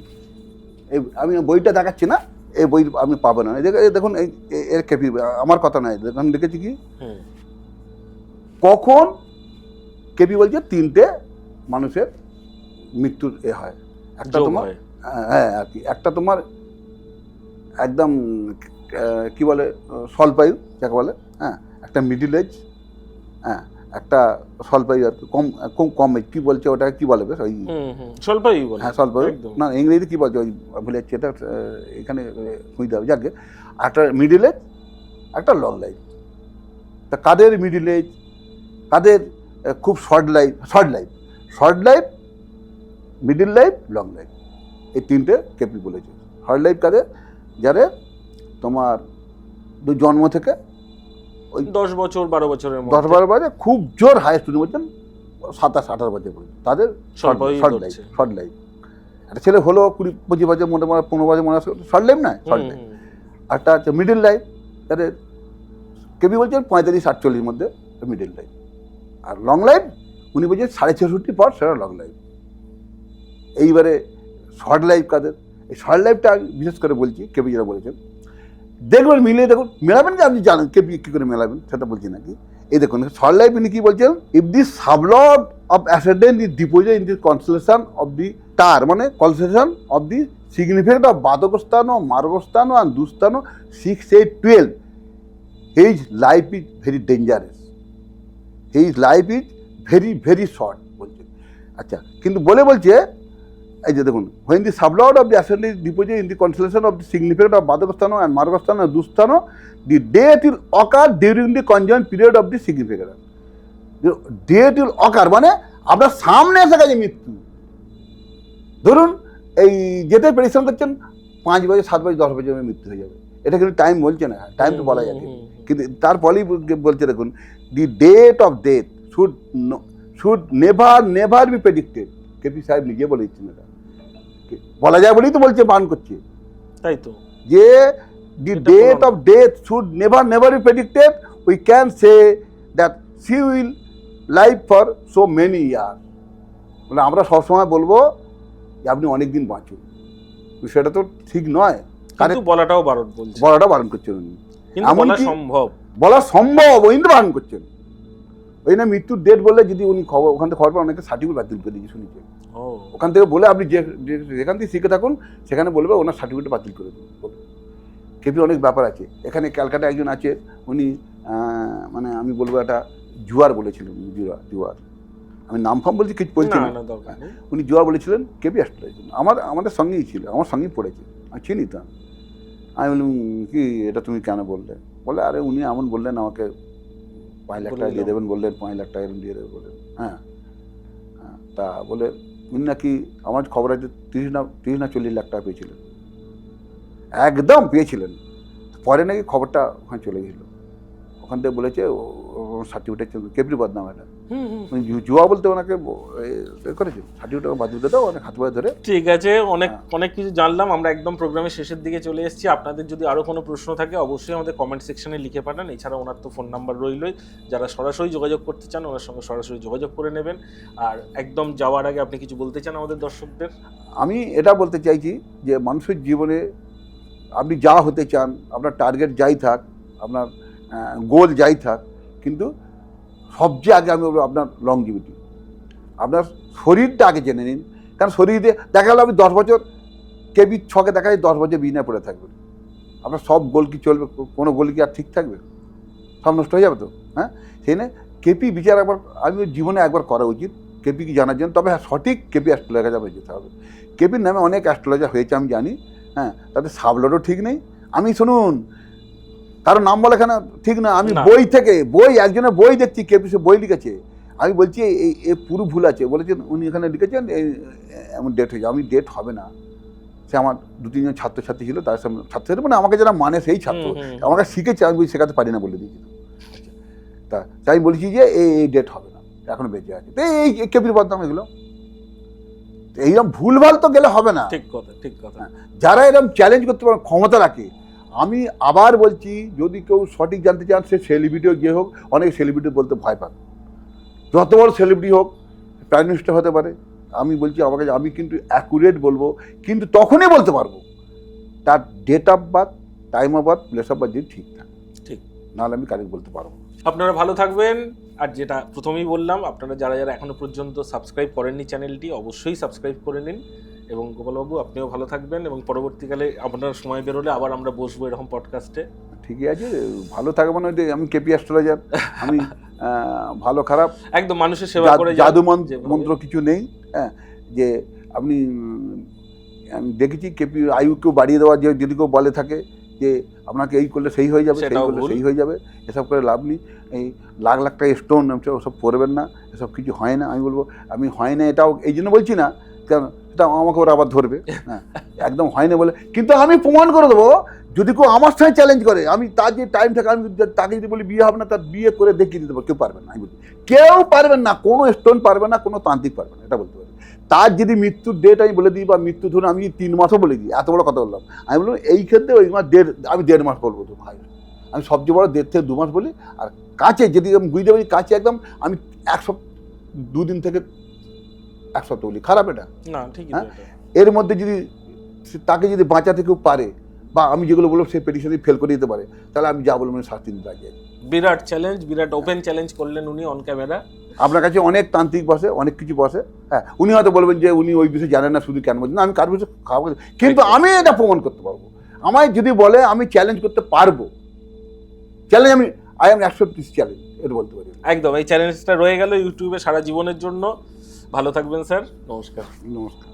আমি বইটা দেখাচ্ছি না, এই বই আপনি পাবেন না, দেখুন এর কেপি আমার কথা নয়, দেখুন দেখেছি কি কখন কেপি বলছে 3টে মানুষের মৃত্যুর হয়, একটা তোমার হ্যাঁ আর কি, একটা তোমার একদম কি বলে স্বল্পায়ু যাকে বলে, হ্যাঁ একটা মিডিল এজ, হ্যাঁ একটা স্বল্পায়ু আর কি, কম এজ কি বলছে ওটা কি বলে বেশ, ওই স্বল্পায়ু বলে, হ্যাঁ স্বল্পায়ু না, ইংরেজিতে কি বলছে ওই ভুলে যাচ্ছে, এটা এখানে শুনতে হবে, যাকে একটা মিডিল এজ একটা লং লাইফ। তা কাদের মিডিল এজ, কাদের খুব short life, middle life, long life, এই 3টে কেপি বলেছে। শর্ট লাইফ কাদের, যাদের তোমার জন্ম থেকে ওই 10 বছর 12 বছরের মধ্যে, 10-12 বছর খুব জোর হাইস্ট উনি বলছেন 27-28 বছর পর্যন্ত, তাদের শর্ট লাইফ। একটা ছেলে হলো 20-25 বছর, মোটামুটি 15 বছর মনে হয় শর্ট লাইফ না, শর্ট লাইফ। একটা হচ্ছে মিডিল লাইফ, তাদের কেবি বলছেন 45-48 মধ্যে মিডিল লাইফ। আর লং লাইফ উনি বলছেন 66.5 পর সেটা লং লাইফ। এইবারে শর্ট লাইফ কাদের, এই শর্ট লাইফটা বিশেষ করে বলছি, কেবি যেটা বলেছেন দেখবেন মিলিয়ে দেখুন, মেলাবেন যে আপনি জানেন কেবি কী করে মেলাবেন সেটা বলছি নাকি। এই দেখুন শর্ট লাইফ ইনি কী বলছেন, if the sublord of ascendant is deposit in the constellation of the star, মানে constellation of the significant of বাদকস্থান, মার্গস্থান অ্যান্ড দুস্থান 6, 8, 12, his life is very dangerous, his life is very very short বলছে। আচ্ছা কিন্তু বলছে এই যে দেখুন, when the sublord of the ascendant is deposited in the constellation of the significant of Badhakasthana and Margasthana and Dusthana, the date will occur during the conjoined period of the significant. The date will occur মানে আপনার সামনে এসে গেছে মৃত্যু। ধরুন এই যেতে prediction করছেন 5 বছর 7 বছর 10 বছর মৃত্যু হয়ে যাবে, এটা কিন্তু টাইম বলছে না, টাইম তো বলা যায়, কিন্তু তারপরেই বলছে দেখুন, the date of death should never be predicted. KP সাহেব নিজে বলে দিচ্ছেন, এটা বলা যায় বলেই তো বলছে, বান করছে, তাই তো, যে the date of death should never be predicted, we can say that she will live for so many year. মানে আমরা সবসময় বলবো যে আপনি অনেক দিন বাঁচুন, সেটা তো ঠিক নয়, কিন্তু বলাটাও বারণ বলছে, বলাটা বারণ করছেন উনি, কিন্তু বলা সম্ভব, বলা সম্ভব, ওই কিন্তু বারণ করছেন। ওই না মৃত্যুর ডেট বললে যদি উনি খবর ওখান থেকে খবর পান, অনেকে সার্টিফিকেট বাতিল করে দিয়েছে শুনেছেন, ওখান থেকে বলে আপনি যেখান থেকে শিখে থাকুন সেখানে বলবে ওনার সার্টিফিকেট বাতিল করে দিন। কেপি অনেক ব্যাপার আছে এখানে। ক্যালকাটা একজন আছে, উনি মানে আমি বলবো একটা জুয়ার বলেছিলেন, জুয়ার, আমি নাম ফাম বলছি কিছু বলছি না, উনি জুয়ার বলেছিলেন কেপি অ্যাস্ট্রোলজার, আমাদের সঙ্গেই ছিল, আমার সঙ্গেই পড়েছে, আমি চিনি তা। আমি বললাম কি এটা তুমি কেন বললে? বলে আরে উনি এমন বললেন, আমাকে 5 লাখ টাকা দিয়ে দেবেন বললেন, 5 লাখ টাকা দিয়ে দেবেন বললেন। হ্যাঁ, তা বলে উনি নাকি আমার খবর আছে 30 না 40 লাখ টাকা পেয়েছিলেন, একদম পেয়েছিলেন। পরে নাকি খবরটা ওখানে চলে গেছিল, ওখান থেকে বলেছে সার্টিফিকেট কেপির বদনাম, এটা জুয়া বলতে ওনাকে করেছে, সার্টিফিকেট বাতিল করে দাও, অনেক হাত পায়ে ধরে। ঠিক আছে, অনেক কিছু জানলাম আমরা, একদম প্রোগ্রামের শেষের দিকে চলে এসেছি। আপনাদের যদি আরও কোনো প্রশ্ন থাকে অবশ্যই আমাদের কমেন্ট সেকশনে লিখে পাঠান। এছাড়া ওনার তো ফোন নাম্বার রইলই, যারা সরাসরি যোগাযোগ করতে চান ওনার সঙ্গে সরাসরি যোগাযোগ করে নেবেন। আর একদম যাওয়ার আগে আপনি কিছু বলতে চান আমাদের দর্শকদের? আমি এটা বলতে চাইছি যে মানুষের জীবনে আপনি যা হতে চান, আপনার টার্গেট যাই থাক, আপনার গোল যাই থাক, কিন্তু সবচেয়ে আগে আমি বলবো আপনার লংজিভিটি, আপনার শরীরটা আগে জেনে নিন। কারণ শরীর দিয়ে দেখা গেলো আপনি 10 বছর কেবি ছকে দেখা যায় 10 বছর বিছানায় পড়ে থাকবেন, আপনার সব গোল কি চলবে? কোনো গোল কি আর ঠিক থাকবে? সব নষ্ট হয়ে যাবে তো। হ্যাঁ, সেই নিয়ে কেপি বিচার একবার আমি জীবনে একবার করা উচিত, কেপি কি জানার জন্য। তবে হ্যাঁ, সঠিক কেপি অ্যাস্ট্রোলজার যাবে যেতে হবে। কেপির নামে অনেক অ্যাস্ট্রোলজার হয়েছে আমি জানি, হ্যাঁ, তাদের সাবলডও ঠিক নেই। আমি শুনুন, কারণ নাম বলে এখানে ঠিক না, আমি বই থেকে একজনের বই দেখছি, কেপি সে বই লিখেছে, আমি বলছি এই পুরো ভুল আছে, বলেছেন উনি এখানে লিখেছেন এমন ডেট হয়েছে। আমি ডেট হবে না, সে আমার 2-3 জন ছাত্রছাত্রী ছিল, তার সামনে ছাত্রছাত্রী মানে আমাকে যারা মানে সেই ছাত্র, আমাকে শিখেছে, আমি শেখাতে পারি না বলে দিয়েছিলাম। তা তাই বলছি যে এই ডেট হবে না, এখনো বেঁচে আছে। তো এই কেপির বদনাম এগুলো, এইরকম ভুলভাল তো গেলে হবে না। ঠিক কথা, ঠিক কথা। যারা এরকম চ্যালেঞ্জ করতে পারে, ক্ষমতা রাখে, আমি আবার বলছি, যদি কেউ সঠিক জানতে চান, সে সেলিব্রিটিও গিয়ে হোক, অনেক সেলিব্রিটি বলতে ভয় পান, যত বড় সেলিব্রিটি হোক, প্রাইম মিনিস্টার হতে পারে। আমি বলছি আমাকে, আমি কিন্তু অ্যাকুরেট বলবো, কিন্তু তখনই বলতে পারবো তার date of birth, time of birth, place of birth যদি ঠিক থাকে, ঠিক, নাহলে আমি কারেক্ট বলতে পারবো। আপনারা ভালো থাকবেন। আর যেটা প্রথমেই বললাম, আপনারা যারা এখনো পর্যন্ত সাবস্ক্রাইব করেননি চ্যানেলটি, অবশ্যই সাবস্ক্রাইব করে নিন। এবং গোপালবাবু আপনিও ভালো থাকবেন, এবং পরবর্তীকালে আপনার সময় বেরোলে আবার আমরা বসবো এরকম পডকাস্টে। ঠিকই আছে, ভালো থাকবো না, আমি কেপি অ্যাস্ট্রোলজার, আমি ভালো খারাপ একদম মানুষের সেবা করে, জাদু মন্ত্র কিছু নেই। হ্যাঁ, যে আপনি আমি দেখেছি কেপি আয়ুকেও বাড়িয়ে দেওয়া, যে যদি কেউ বলে থাকে যে আপনাকে এই করলে সেই হয়ে যাবে, সেই করলে সেই হয়ে যাবে, এসব করে লাভ নেই। এই লাখ লাখ টাকা স্টোন ওসব করবেন না, এসব কিছু হয় না। আমি বলবো আমি হয় না, এটাও এই জন্য বলছি না, কেন সেটা আমাকে ওরা আবার ধরবে, হ্যাঁ, একদম হয় না বলে। কিন্তু আমি প্রমাণ করে দেবো, যদি কেউ আমার সঙ্গে চ্যালেঞ্জ করে, আমি তার যে টাইম থাকে, আমি তাকে যদি বলি বিয়ে হবে না, তার বিয়ে করে দেখিয়ে দিতে পারবো। কেউ পারবেন না, আমি বলছি কেউ পারবেন না, কোনো স্টোন পারবে না, কোনো তান্ত্রিক পারবে না, এটা বলতে পারি। তার যদি মৃত্যুর ডেট আমি বলে দিই, বা মৃত্যু ধরুন আমি 3 মাসও বলে দিই, এত বড় কথা বললাম, আমি বললাম এই ক্ষেত্রে ওই মাস আমি 1.5 মাস বলবো তো ভাই, আমি সবচেয়ে বড় 1.5 থেকে 2 মাস বলি। আর কাছে যদি আমি বুঝতে পারি কাছে একদম, আমি 2 দিন থেকে 1 সপ্তাহ বলি, খারাপ এটা না? ঠিক আছে, এর মধ্যে যদি তাকে যদি বাঁচাতে কেউ পারে, বা আমি যেগুলো বলবো সেই পেটিশনে ফেল করে দিতে পারে, তাহলে আমি যা বলবো শাস্তি দিতে রাজি আছি। বিরাট চ্যালেঞ্জ, বিরাট ওপেন চ্যালেঞ্জ করলেন উনি অন ক্যামেরা। আপনার কাছে অনেক তান্ত্রিক বসে, অনেক কিছু বসে, হ্যাঁ, উনি হয়তো বলবেন যে উনি ওই বিষয়ে জানেন না, শুধু কেন বলছেন না, আমি কার বিষয়ে খাওয়া, কিন্তু আমি এটা প্রমাণ করতে পারবো। আমায় যদি বলে আমি চ্যালেঞ্জ করতে পারবো, চ্যালেঞ্জ আমি আই এম 130 চ্যালেঞ্জ, এটা বলতে পারি। একদম, এই চ্যালেঞ্জটা রয়ে গেল ইউটিউবে সারা জীবনের জন্য। ভালো থাকবেন স্যার, নমস্কার। নমস্কার।